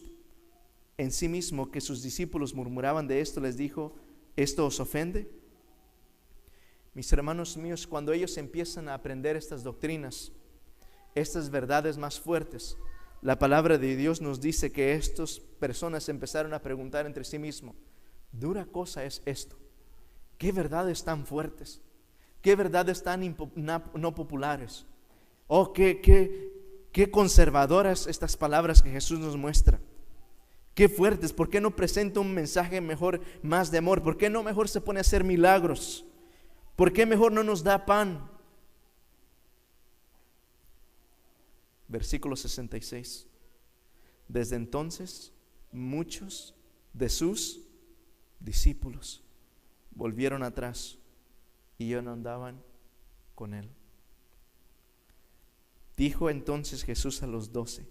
en sí mismo que sus discípulos murmuraban de esto, les dijo: ¿esto os ofende? Mis hermanos míos, cuando ellos empiezan a aprender estas doctrinas, estas verdades más fuertes, la palabra de Dios nos dice que estas personas empezaron a preguntar entre sí mismos: dura cosa es esto. ¿Qué verdades tan fuertes? ¿Qué verdades tan no populares? Oh, qué conservadoras estas palabras que Jesús nos muestra. Qué fuertes. ¿Por qué no presenta un mensaje mejor, más de amor? ¿Por qué no mejor se pone a hacer milagros? ¿Por qué mejor no nos da pan? Versículo 66. Desde entonces muchos de sus discípulos volvieron atrás y ya no andaban con él. Dijo entonces Jesús a los 12: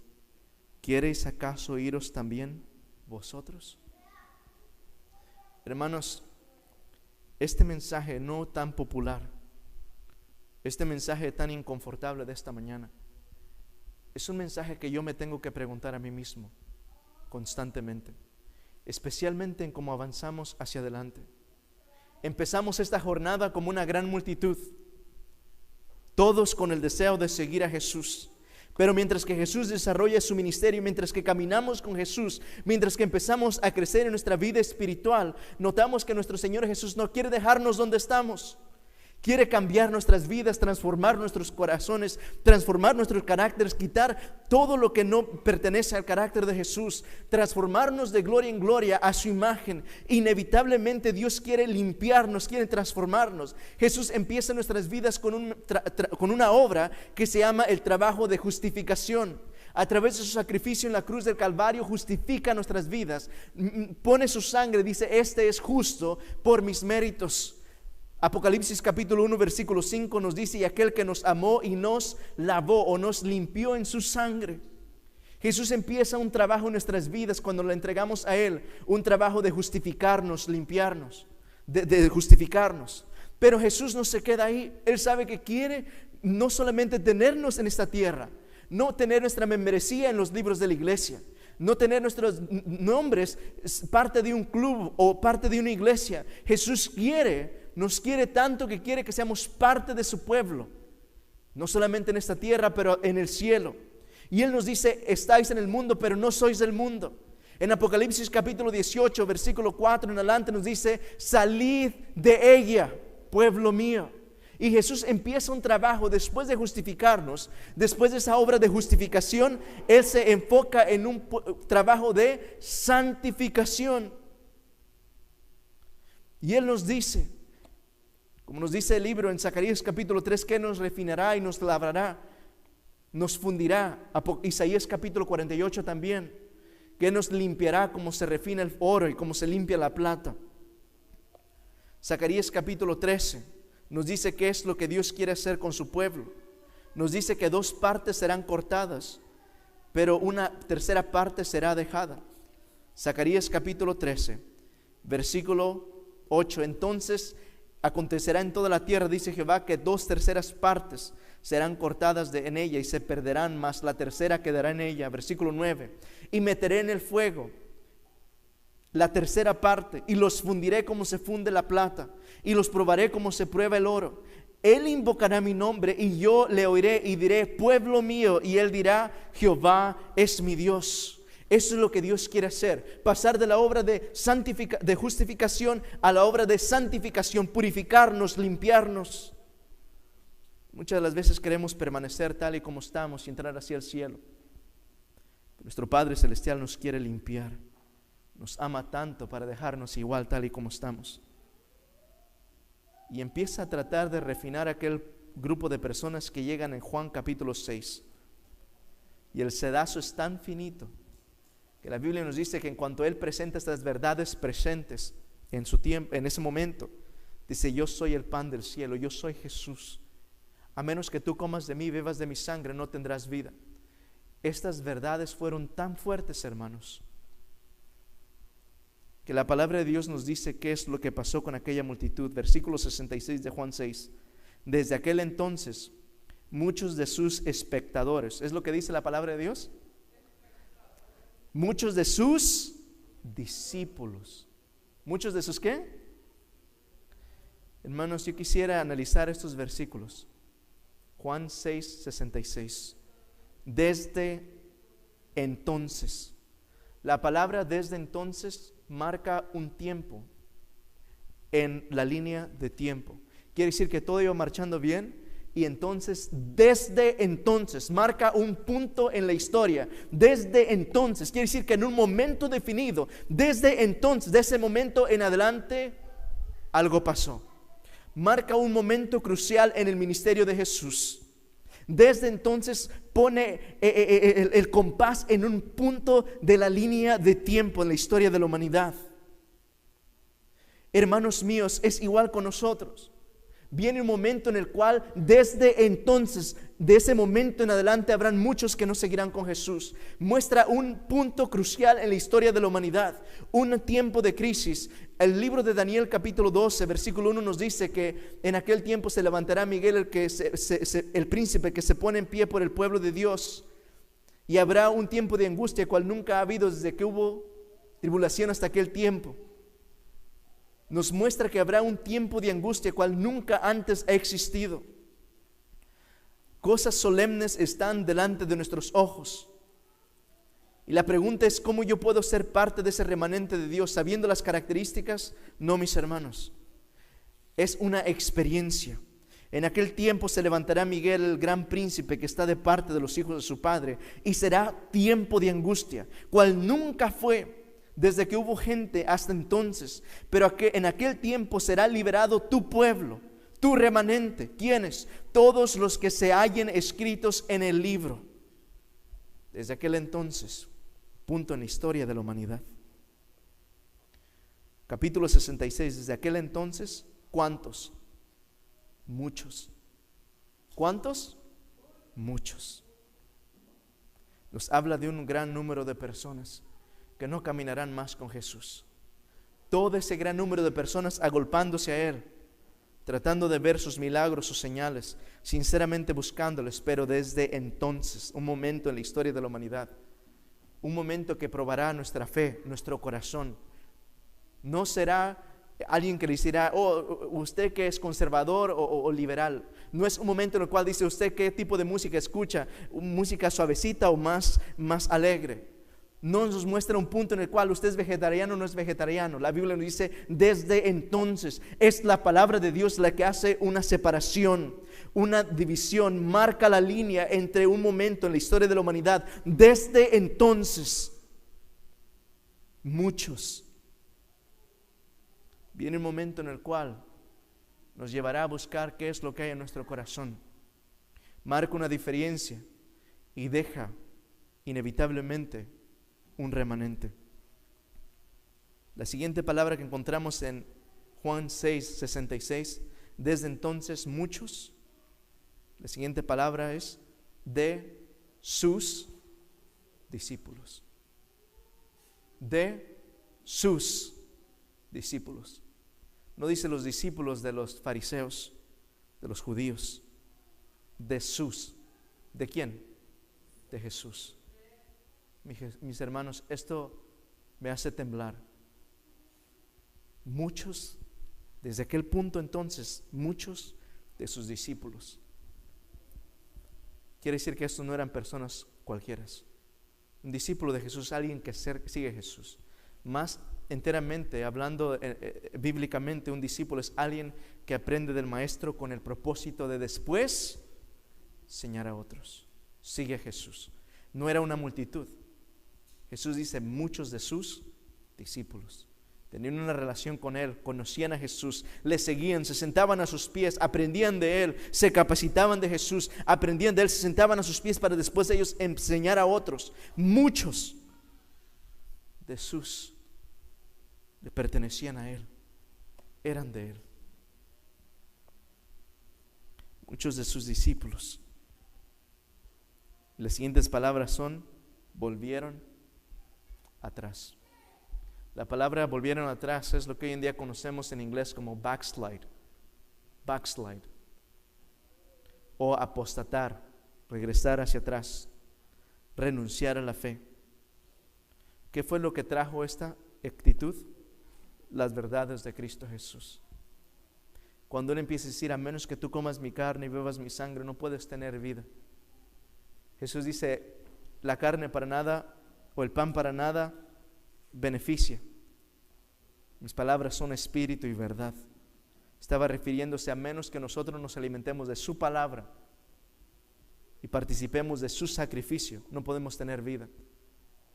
¿quiereis acaso iros también vosotros? Hermanos, este mensaje no tan popular, este mensaje tan inconfortable de esta mañana, es un mensaje que yo me tengo que preguntar a mí mismo constantemente, especialmente en cómo avanzamos hacia adelante. Empezamos esta jornada como una gran multitud, todos con el deseo de seguir a Jesús. Pero mientras que Jesús desarrolla su ministerio, mientras que caminamos con Jesús, mientras que empezamos a crecer en nuestra vida espiritual, notamos que nuestro Señor Jesús no quiere dejarnos donde estamos. Quiere cambiar nuestras vidas, transformar nuestros corazones, transformar nuestros caracteres, quitar todo lo que no pertenece al carácter de Jesús, transformarnos de gloria en gloria a su imagen. Inevitablemente Dios quiere limpiarnos, quiere transformarnos. Jesús empieza nuestras vidas con una obra que se llama el trabajo de justificación. A través de su sacrificio en la cruz del Calvario justifica nuestras vidas, pone su sangre, dice: este es justo por mis méritos. Apocalipsis capítulo 1 versículo 5 nos dice: y aquel que nos amó y nos lavó o nos limpió en su sangre. Jesús empieza un trabajo en nuestras vidas cuando le entregamos a Él, un trabajo de justificarnos, limpiarnos, de justificarnos. Pero Jesús no se queda ahí. Él sabe que quiere no solamente tenernos en esta tierra, no tener nuestra membresía en los libros de la iglesia, no tener nuestros nombres parte de un club o parte de una iglesia. Jesús nos quiere tanto que quiere que seamos parte de su pueblo, no solamente en esta tierra, pero en el cielo. Y Él nos dice: estáis en el mundo, pero no sois del mundo. En Apocalipsis capítulo 18 versículo 4 en adelante nos dice: salid de ella, pueblo mío. Y Jesús empieza un trabajo después de justificarnos. Después de esa obra de justificación, Él se enfoca en un trabajo de santificación. Y Él nos dice, como nos dice el libro en Zacarías capítulo 3, que nos refinará y nos labrará, nos fundirá. Isaías capítulo 48 también, que nos limpiará como se refina el oro y como se limpia la plata. Zacarías capítulo 13 nos dice qué es lo que Dios quiere hacer con su pueblo. Nos dice que 2 partes serán cortadas, pero una tercera parte será dejada. Zacarías capítulo 13 versículo 8: entonces acontecerá en toda la tierra, dice Jehová, que 2/3 partes serán cortadas en ella y se perderán, mas la tercera quedará en ella. Versículo 9: y meteré en el fuego la tercera parte, y los fundiré como se funde la plata, y los probaré como se prueba el oro. Él invocará mi nombre, y yo le oiré y diré: pueblo mío. Y él dirá: Jehová es mi Dios. Eso es lo que Dios quiere hacer: pasar de la obra de justificación a la obra de santificación, purificarnos, limpiarnos. Muchas de las veces queremos permanecer tal y como estamos y entrar hacia el cielo. Nuestro Padre Celestial nos quiere limpiar. Nos ama tanto para dejarnos igual tal y como estamos. Y empieza a tratar de refinar aquel grupo de personas que llegan en Juan capítulo 6. Y el sedazo es tan finito que la Biblia nos dice que en cuanto Él presenta estas verdades presentes en su tiempo, en ese momento, dice: yo soy el pan del cielo, yo soy Jesús. A menos que tú comas de mí y bebas de mi sangre, no tendrás vida. Estas verdades fueron tan fuertes, hermanos, que la palabra de Dios nos dice qué es lo que pasó con aquella multitud. Versículo 66 de Juan 6: desde aquel entonces muchos de sus espectadores, ¿es lo que dice la palabra de Dios? Muchos de sus discípulos. ¿Muchos de sus qué? Hermanos, yo quisiera analizar estos versículos. Juan 6, 66. Desde entonces. La palabra desde entonces marca un tiempo en la línea de tiempo. Quiere decir que todo iba marchando bien, y entonces, desde entonces, marca un punto en la historia. Desde entonces, quiere decir que en un momento definido, desde entonces, de ese momento en adelante, algo pasó. Marca un momento crucial en el ministerio de Jesús. Desde entonces pone el compás en un punto de la línea de tiempo en la historia de la humanidad. Hermanos míos, es igual con nosotros. Viene un momento en el cual desde entonces, de ese momento en adelante, habrán muchos que no seguirán con Jesús. Muestra un punto crucial en la historia de la humanidad, un tiempo de crisis. El libro de Daniel capítulo 12 versículo 1 nos dice que en aquel tiempo se levantará Miguel, el príncipe que se pone en pie por el pueblo de Dios, y habrá un tiempo de angustia cual nunca ha habido desde que hubo tribulación hasta aquel tiempo. Nos muestra que habrá un tiempo de angustia cual nunca antes ha existido. Cosas solemnes están delante de nuestros ojos. Y la pregunta es: ¿cómo yo puedo ser parte de ese remanente de Dios sabiendo las características? No, mis hermanos. Es una experiencia. En aquel tiempo se levantará Miguel, el gran príncipe que está de parte de los hijos de su padre, y será tiempo de angustia, cual nunca fue desde que hubo gente hasta entonces. Pero en aquel tiempo será liberado tu pueblo, tu remanente. ¿Quiénes? Todos los que se hallen escritos en el libro. Desde aquel entonces, punto en la historia de la humanidad. Capítulo 66, desde aquel entonces, ¿cuántos? Muchos. ¿Cuántos? Muchos. Nos habla de un gran número de personas que no caminarán más con Jesús. Todo ese gran número de personas agolpándose a Él, tratando de ver sus milagros, sus señales, sinceramente buscándoles, pero desde entonces, un momento en la historia de la humanidad, un momento que probará nuestra fe, nuestro corazón. No será alguien que le dirá, oh, usted que es conservador o liberal. No es un momento en el cual dice usted qué tipo de música escucha, música suavecita o más alegre. No nos muestra un punto en el cual usted es vegetariano o no es vegetariano. La Biblia nos dice desde entonces. Es la palabra de Dios la que hace una separación, una división, marca la línea entre un momento en la historia de la humanidad. Desde entonces, muchos. Viene un momento en el cual nos llevará a buscar qué es lo que hay en nuestro corazón. Marca una diferencia y deja inevitablemente un remanente. La siguiente palabra que encontramos en Juan 6:66, desde entonces muchos. La siguiente palabra es de sus discípulos. De sus discípulos. No dice los discípulos de los fariseos, de los judíos. De sus. ¿De quién? De Jesús. Mis hermanos, esto me hace temblar. Muchos, desde aquel punto entonces, muchos de sus discípulos. Quiere decir que estos no eran personas cualquiera. Un discípulo de Jesús, alguien que sigue a Jesús. Más enteramente, hablando bíblicamente, un discípulo es alguien que aprende del maestro con el propósito de después enseñar a otros. Sigue a Jesús. No era una multitud. Jesús dice muchos de sus discípulos. Tenían una relación con Él, conocían a Jesús, le seguían, se sentaban a sus pies, aprendían de Él, se capacitaban de Jesús, aprendían de Él, se sentaban a sus pies para después ellos enseñar a otros. Muchos de sus le pertenecían a Él, eran de Él. Muchos de sus discípulos. Las siguientes palabras son: volvieron atrás. La palabra volvieron atrás es lo que hoy en día conocemos en inglés como backslide. Backslide. O apostatar, regresar hacia atrás, renunciar a la fe. ¿Qué fue lo que trajo esta actitud? Las verdades de Cristo Jesús. Cuando Él empieza a decir, a menos que tú comas mi carne y bebas mi sangre, no puedes tener vida. Jesús dice, la carne para nada o el pan para nada beneficia. Mis palabras son espíritu y verdad. Estaba refiriéndose a menos que nosotros nos alimentemos de su palabra y participemos de su sacrificio, no podemos tener vida.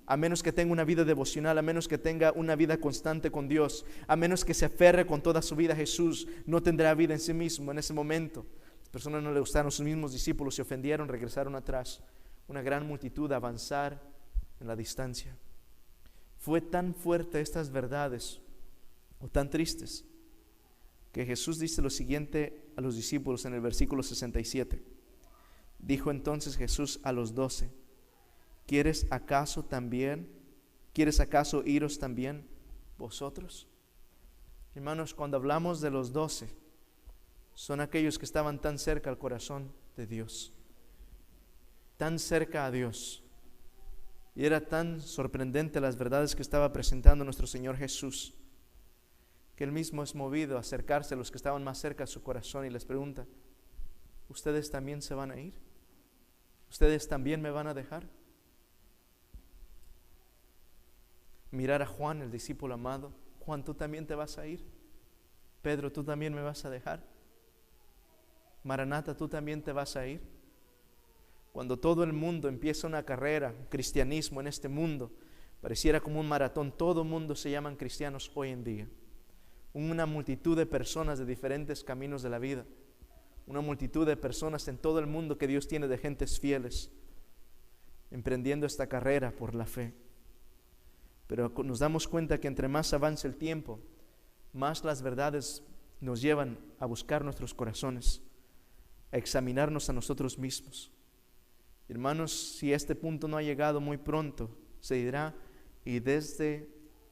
A menos que tenga una vida devocional, a menos que tenga una vida constante con Dios, a menos que se aferre con toda su vida a Jesús, no tendrá vida en sí mismo. En ese momento, las personas no le gustaron, sus mismos discípulos se ofendieron, regresaron atrás. Una gran multitud a avanzar en la distancia. Fue tan fuerte estas verdades, o tan tristes, que Jesús dice lo siguiente a los discípulos en el versículo 67. Dijo entonces Jesús a los 12, ¿quieres acaso iros también vosotros? Hermanos, cuando hablamos de los 12, son aquellos que estaban tan cerca al corazón de Dios, tan cerca a Dios, y era tan sorprendente las verdades que estaba presentando nuestro Señor Jesús, que Él mismo es movido a acercarse a los que estaban más cerca a su corazón y les pregunta, ¿ustedes también se van a ir? ¿Ustedes también me van a dejar? Mirar a Juan, el discípulo amado. Juan, ¿tú también te vas a ir? Pedro, ¿tú también me vas a dejar? Maranata, ¿tú también te vas a ir? Cuando todo el mundo empieza una carrera, cristianismo en este mundo, pareciera como un maratón, todo el mundo se llaman cristianos hoy en día. Una multitud de personas de diferentes caminos de la vida, una multitud de personas en todo el mundo que Dios tiene de gentes fieles, emprendiendo esta carrera por la fe. Pero nos damos cuenta que entre más avanza el tiempo, más las verdades nos llevan a buscar nuestros corazones, a examinarnos a nosotros mismos. Hermanos, si este punto no ha llegado muy pronto, se dirá, y desde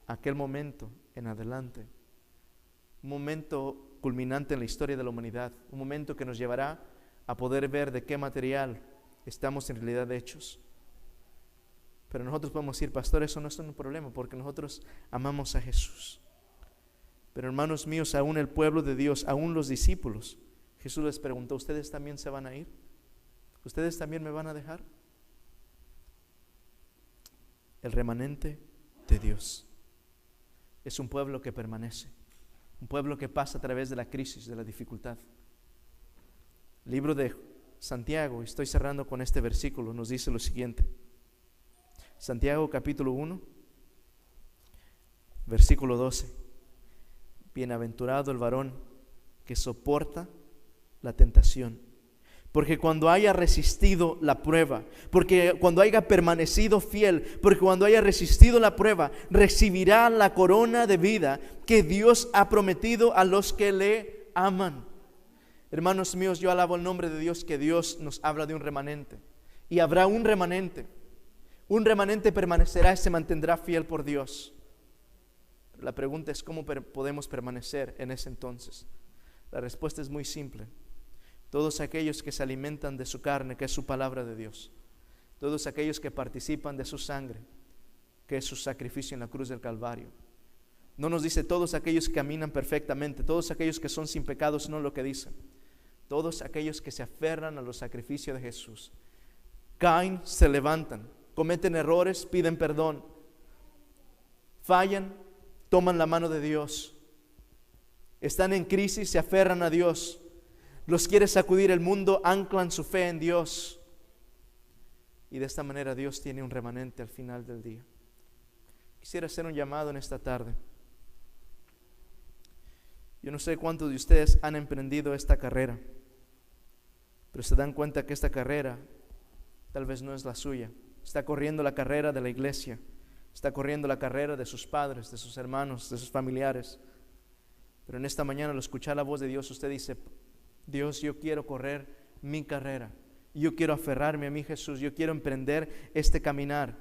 aquel momento en adelante, un momento culminante en la historia de la humanidad, un momento que nos llevará a poder ver de qué material estamos en realidad hechos. Pero nosotros podemos decir, pastor, eso no es un problema, porque nosotros amamos a Jesús. Pero hermanos míos, aún el pueblo de Dios, aún los discípulos, Jesús les preguntó, ¿ustedes también se van a ir? ¿Ustedes también me van a dejar? El remanente de Dios es un pueblo que permanece, un pueblo que pasa a través de la crisis, de la dificultad. El libro de Santiago, y estoy cerrando con este versículo, nos dice lo siguiente. Santiago capítulo 1, versículo 12. Bienaventurado el varón que soporta la tentación, porque cuando haya resistido la prueba, porque cuando haya permanecido fiel, porque cuando haya resistido la prueba, recibirá la corona de vida que Dios ha prometido a los que le aman. Hermanos míos, yo alabo el nombre de Dios, que Dios nos habla de un remanente, y habrá un remanente. Un remanente permanecerá y se mantendrá fiel por Dios. La pregunta es, ¿cómo podemos permanecer en ese entonces? La respuesta es muy simple. Todos aquellos que se alimentan de su carne, que es su palabra de Dios. Todos aquellos que participan de su sangre, que es su sacrificio en la cruz del Calvario. No nos dice todos aquellos que caminan perfectamente, todos aquellos que son sin pecados, no lo que dice. Todos aquellos que se aferran a los sacrificios de Jesús. Caen, se levantan, cometen errores, piden perdón, fallan, toman la mano de Dios, están en crisis, se aferran a Dios, los quiere sacudir el mundo, anclan su fe en Dios, y de esta manera Dios tiene un remanente al final del día. Quisiera hacer un llamado en esta tarde. Yo no sé cuántos de ustedes han emprendido esta carrera, pero se dan cuenta que esta carrera tal vez no es la suya. Está corriendo la carrera de la iglesia, está corriendo la carrera de sus padres, de sus hermanos, de sus familiares. Pero en esta mañana, al escuchar la voz de Dios, usted dice, Dios, yo quiero correr mi carrera, yo quiero aferrarme a mí, Jesús, yo quiero emprender este caminar,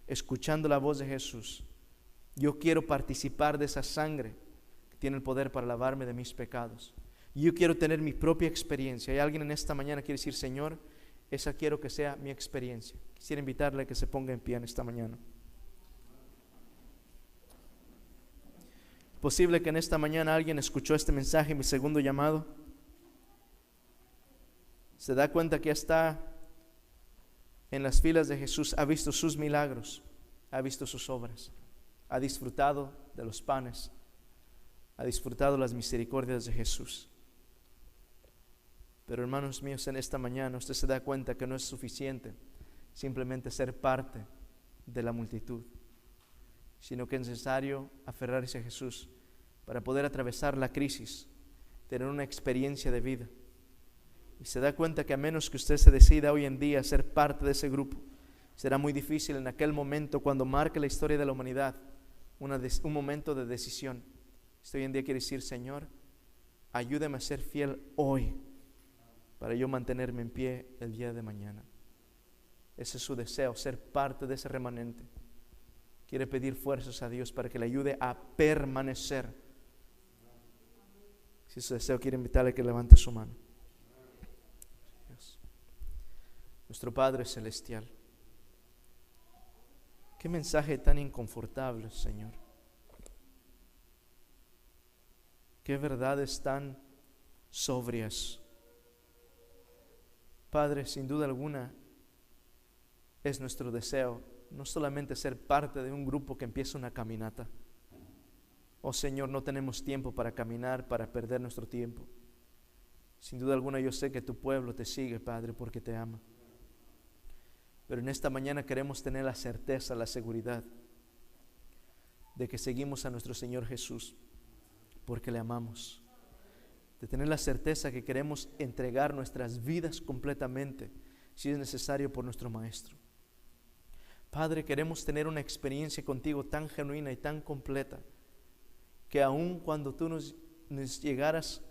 escuchando la voz de Jesús. Yo quiero participar de esa sangre que tiene el poder para lavarme de mis pecados. Yo quiero tener mi propia experiencia. Hay alguien en esta mañana que quiere decir, Señor, esa quiero que sea mi experiencia. Quisiera invitarle a que se ponga en pie en esta mañana. Posible que en esta mañana alguien escuchó este mensaje, mi segundo llamado. Se da cuenta que está en las filas de Jesús, ha visto sus milagros, ha visto sus obras, ha disfrutado de los panes, ha disfrutado las misericordias de Jesús. Pero hermanos míos, en esta mañana usted se da cuenta que no es suficiente simplemente ser parte de la multitud, sino que es necesario aferrarse a Jesús para poder atravesar la crisis, tener una experiencia de vida. Y se da cuenta que a menos que usted se decida hoy en día a ser parte de ese grupo, será muy difícil en aquel momento cuando marque la historia de la humanidad, un momento de decisión. Usted hoy en día quiere decir, Señor, ayúdame a ser fiel hoy, para yo mantenerme en pie el día de mañana. Ese es su deseo, ser parte de ese remanente. Quiere pedir fuerzas a Dios para que le ayude a permanecer. Si es su deseo, quiere invitarle a que levante su mano. Dios. Nuestro Padre Celestial, qué mensaje tan inconfortable, Señor. Qué verdades tan sobrias. Padre, sin duda alguna, es nuestro deseo no solamente ser parte de un grupo que empieza una caminata. Oh Señor, no tenemos tiempo para caminar, para perder nuestro tiempo. Sin duda alguna yo sé que tu pueblo te sigue, Padre, porque te ama. Pero en esta mañana queremos tener la certeza, la seguridad de que seguimos a nuestro Señor Jesús porque le amamos. De tener la certeza que queremos entregar nuestras vidas completamente, si es necesario, por nuestro Maestro. Padre, queremos tener una experiencia contigo tan genuina y tan completa, que aun cuando tú nos llegaras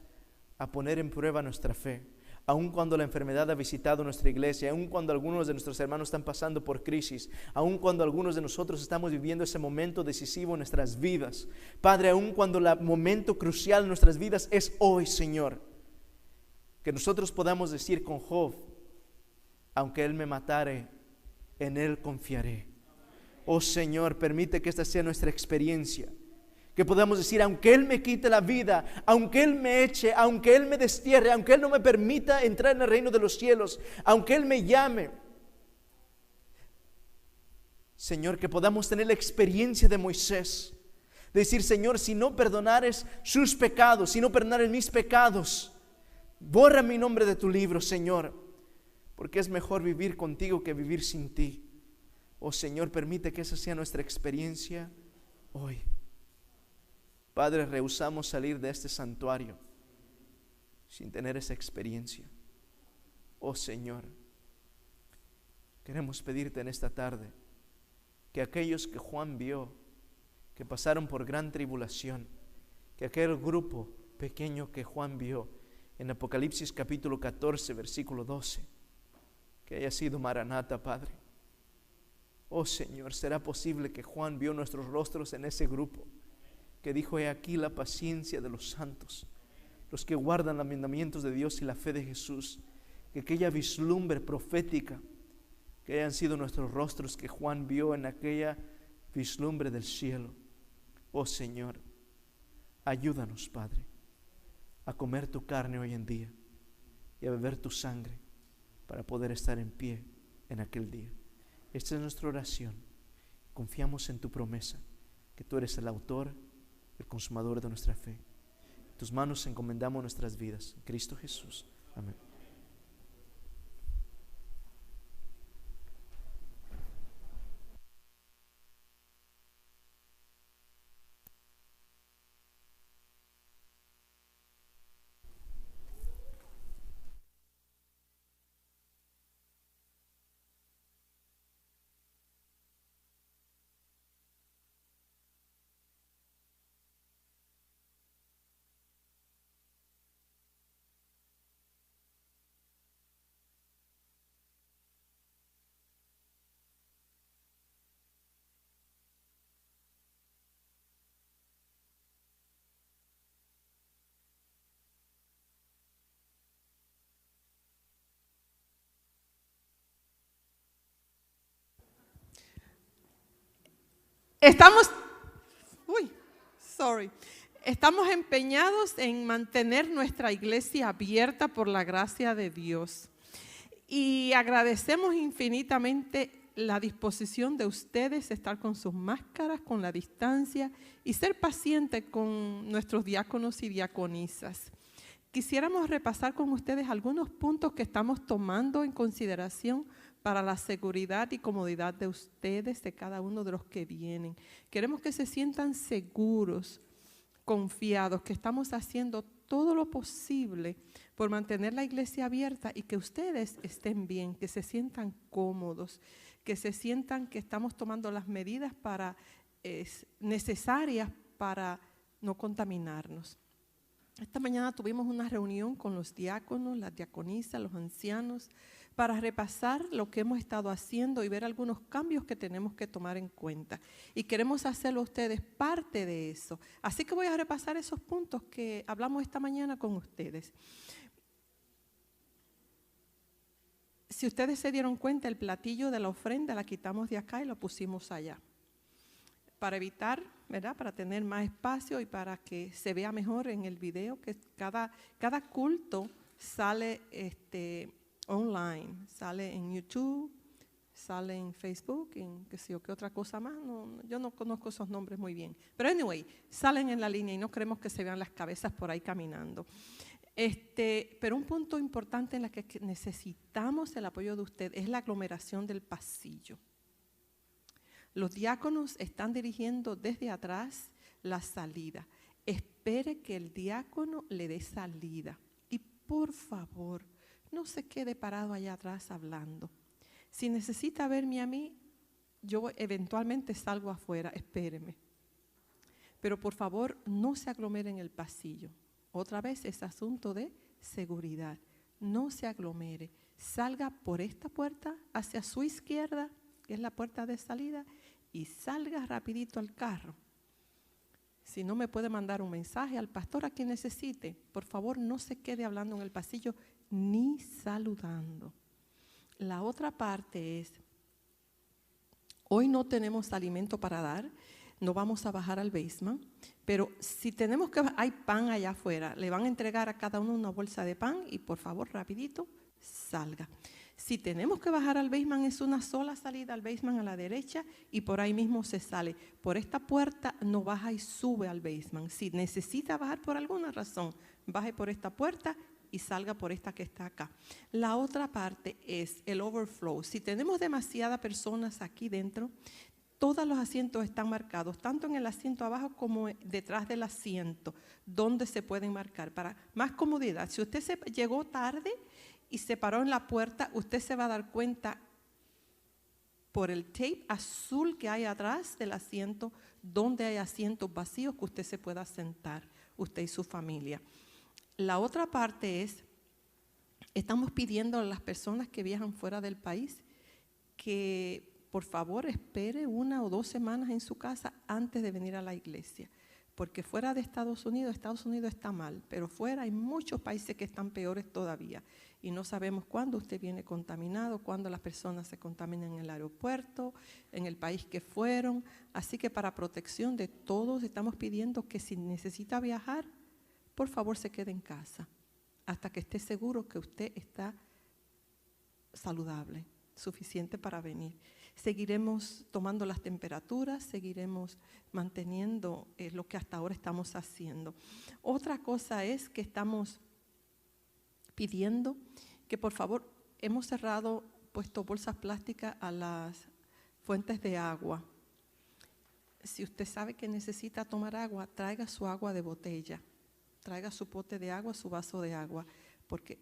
a poner en prueba nuestra fe, aun cuando la enfermedad ha visitado nuestra iglesia, aun cuando algunos de nuestros hermanos están pasando por crisis, aun cuando algunos de nosotros estamos viviendo ese momento decisivo en nuestras vidas, Padre, aun cuando el momento crucial en nuestras vidas es hoy, Señor, que nosotros podamos decir con Job: aunque Él me matare, en Él confiaré. Oh Señor, permite que esta sea nuestra experiencia, que podamos decir: aunque Él me quite la vida, aunque Él me eche, aunque Él me destierre, aunque Él no me permita entrar en el reino de los cielos, aunque Él me llame, Señor, que podamos tener la experiencia de Moisés, de decir: Señor, si no perdonares sus pecados, si no perdonares mis pecados, borra mi nombre de tu libro, Señor, porque es mejor vivir contigo que vivir sin ti. Oh Señor, permite que esa sea nuestra experiencia hoy. Padre, rehusamos salir de este santuario sin tener esa experiencia. Oh Señor, queremos pedirte en esta tarde que aquellos que Juan vio, que pasaron por gran tribulación, que aquel grupo pequeño que Juan vio en Apocalipsis capítulo 14, versículo 12, que haya sido Maranata, Padre. Oh Señor, ¿será posible que Juan vio nuestros rostros en ese grupo que dijo: he aquí la paciencia de los santos, los que guardan los mandamientos de Dios y la fe de Jesús? Que aquella vislumbre profética, que hayan sido nuestros rostros que Juan vio en aquella vislumbre del cielo. Oh Señor, ayúdanos, Padre, a comer tu carne hoy en día y a beber tu sangre para poder estar en pie en aquel día. Esta es nuestra oración. Confiamos en tu promesa, que tú eres el autor, el consumador de nuestra fe. En tus manos encomendamos nuestras vidas. En Cristo Jesús. Amén. Estamos empeñados en mantener nuestra iglesia abierta por la gracia de Dios. Y agradecemos infinitamente la disposición de ustedes de estar con sus máscaras, con la distancia y ser pacientes con nuestros diáconos y diaconisas. Quisiéramos repasar con ustedes algunos puntos que estamos tomando en consideración para la seguridad y comodidad de ustedes, de cada uno de los que vienen. Queremos que se sientan seguros, confiados, que estamos haciendo todo lo posible por mantener la iglesia abierta y que ustedes estén bien, que se sientan cómodos, que se sientan que estamos tomando las medidas necesarias para no contaminarnos. Esta mañana tuvimos una reunión con los diáconos, las diaconisas, los ancianos, para repasar lo que hemos estado haciendo y ver algunos cambios que tenemos que tomar en cuenta. Y queremos hacerlo ustedes parte de eso. Así que voy a repasar esos puntos que hablamos esta mañana con ustedes. Si ustedes se dieron cuenta, el platillo de la ofrenda la quitamos de acá y lo pusimos allá. Para evitar, ¿verdad? Para tener más espacio y para que se vea mejor en el video, que cada culto sale online, sale en YouTube, sale en Facebook, en qué sé yo, qué otra cosa más. Yo no conozco esos nombres muy bien. Pero anyway, salen en la línea y no queremos que se vean las cabezas por ahí caminando. Pero un punto importante en el que necesitamos el apoyo de usted es la aglomeración del pasillo. Los diáconos están dirigiendo desde atrás la salida. Espere que el diácono le dé salida. Y por favor, no se quede parado allá atrás hablando. Si necesita verme a mí, yo eventualmente salgo afuera, espéreme. Pero por favor, no se aglomere en el pasillo. Otra vez es asunto de seguridad. No se aglomere. Salga por esta puerta hacia su izquierda, que es la puerta de salida, y salga rapidito al carro. Si no, me puede mandar un mensaje al pastor a quien necesite. Por favor, no se quede hablando en el pasillo ni saludando. La otra parte es, hoy no tenemos alimento para dar, no vamos a bajar al basement, pero si tenemos que, hay pan allá afuera, le van a entregar a cada uno una bolsa de pan y por favor, rapidito, salga. Si tenemos que bajar al basement, es una sola salida al basement a la derecha y por ahí mismo se sale. Por esta puerta no baja y sube al basement. Si necesita bajar por alguna razón, baje por esta puerta y salga por esta que está acá. La otra parte es el overflow. Si tenemos demasiadas personas aquí dentro, todos los asientos están marcados, tanto en el asiento abajo como detrás del asiento, donde se pueden marcar para más comodidad. Si usted llegó tarde y se paró en la puerta, usted se va a dar cuenta por el tape azul que hay atrás del asiento, donde hay asientos vacíos que usted se pueda sentar, usted y su familia. La otra parte es, estamos pidiendo a las personas que viajan fuera del país que por favor espere 1 o 2 semanas en su casa antes de venir a la iglesia, porque fuera de Estados Unidos está mal, pero fuera hay muchos países que están peores todavía y no sabemos cuándo usted viene contaminado, cuándo las personas se contaminan en el aeropuerto, en el país que fueron, así que para protección de todos estamos pidiendo que si necesita viajar, por favor se quede en casa hasta que esté seguro que usted está saludable, suficiente para venir. Seguiremos tomando las temperaturas, seguiremos manteniendo lo que hasta ahora estamos haciendo. Otra cosa es que estamos pidiendo que por favor, hemos cerrado, puesto bolsas plásticas a las fuentes de agua. Si usted sabe que necesita tomar agua, traiga su agua de botella, traiga su pote de agua, su vaso de agua, porque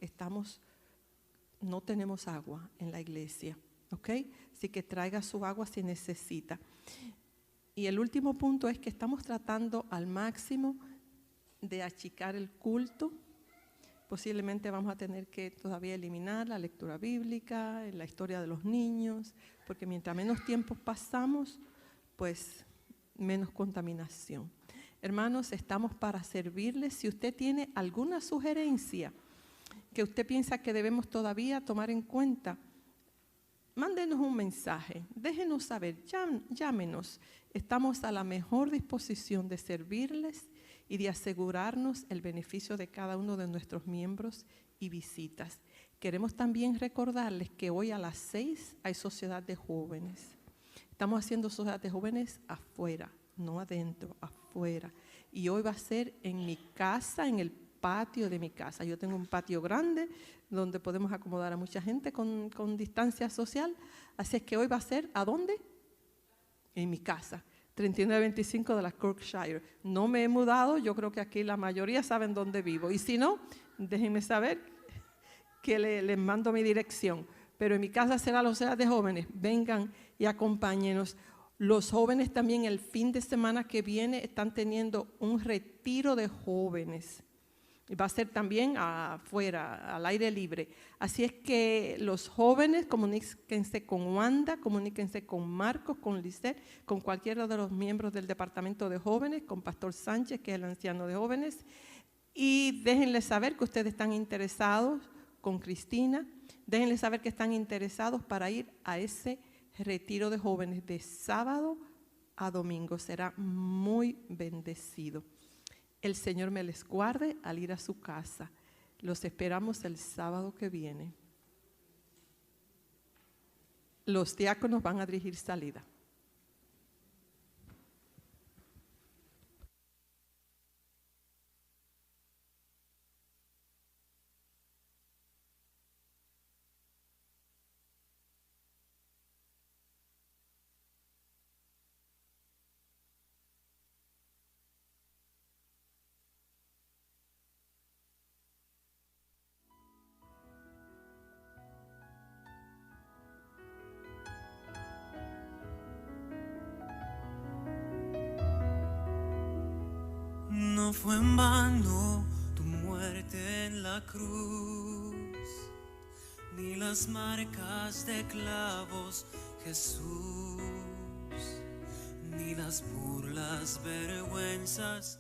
no tenemos agua en la iglesia. ¿Ok? Así que traiga su agua si necesita. Y el último punto es que estamos tratando al máximo de achicar el culto. Posiblemente vamos a tener que todavía eliminar la lectura bíblica, la historia de los niños, porque mientras menos tiempo pasamos, pues menos contaminación. Hermanos, estamos para servirles. Si usted tiene alguna sugerencia que usted piensa que debemos todavía tomar en cuenta, mándenos un mensaje, déjenos saber, llámenos. Estamos a la mejor disposición de servirles y de asegurarnos el beneficio de cada uno de nuestros miembros y visitas. Queremos también recordarles que hoy a las 6 hay sociedad de jóvenes. Estamos haciendo sociedad de jóvenes afuera, no adentro, afuera. Y hoy va a ser en mi casa, en el patio de mi casa. Yo tengo un patio grande donde podemos acomodar a mucha gente con distancia social. Así es que hoy va a ser, ¿a dónde? En mi casa, 3925 de la Corkshire. No me he mudado, yo creo que aquí la mayoría saben dónde vivo. Y si no, déjenme saber que les mando mi dirección. Pero en mi casa será la sociedad de jóvenes. Vengan y acompáñenos. Los jóvenes también el fin de semana que viene están teniendo un retiro de jóvenes. Y va a ser también afuera, al aire libre. Así es que los jóvenes, comuníquense con Wanda, comuníquense con Marcos, con Lisette, con cualquiera de los miembros del departamento de jóvenes, con Pastor Sánchez, que es el anciano de jóvenes. Y déjenles saber que ustedes están interesados, con Cristina, déjenles saber que están interesados para ir a ese retiro de jóvenes de sábado a domingo. Será muy bendecido. El Señor me les guarde al ir a su casa. Los esperamos el sábado que viene. Los diáconos van a dirigir salida. no fue en vano tu muerte en la cruz, ni las marcas de clavos, Jesús, ni las burlas, vergüenzas.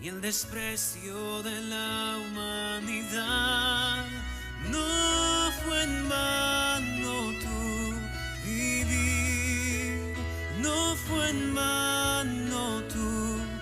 Y el desprecio de la humanidad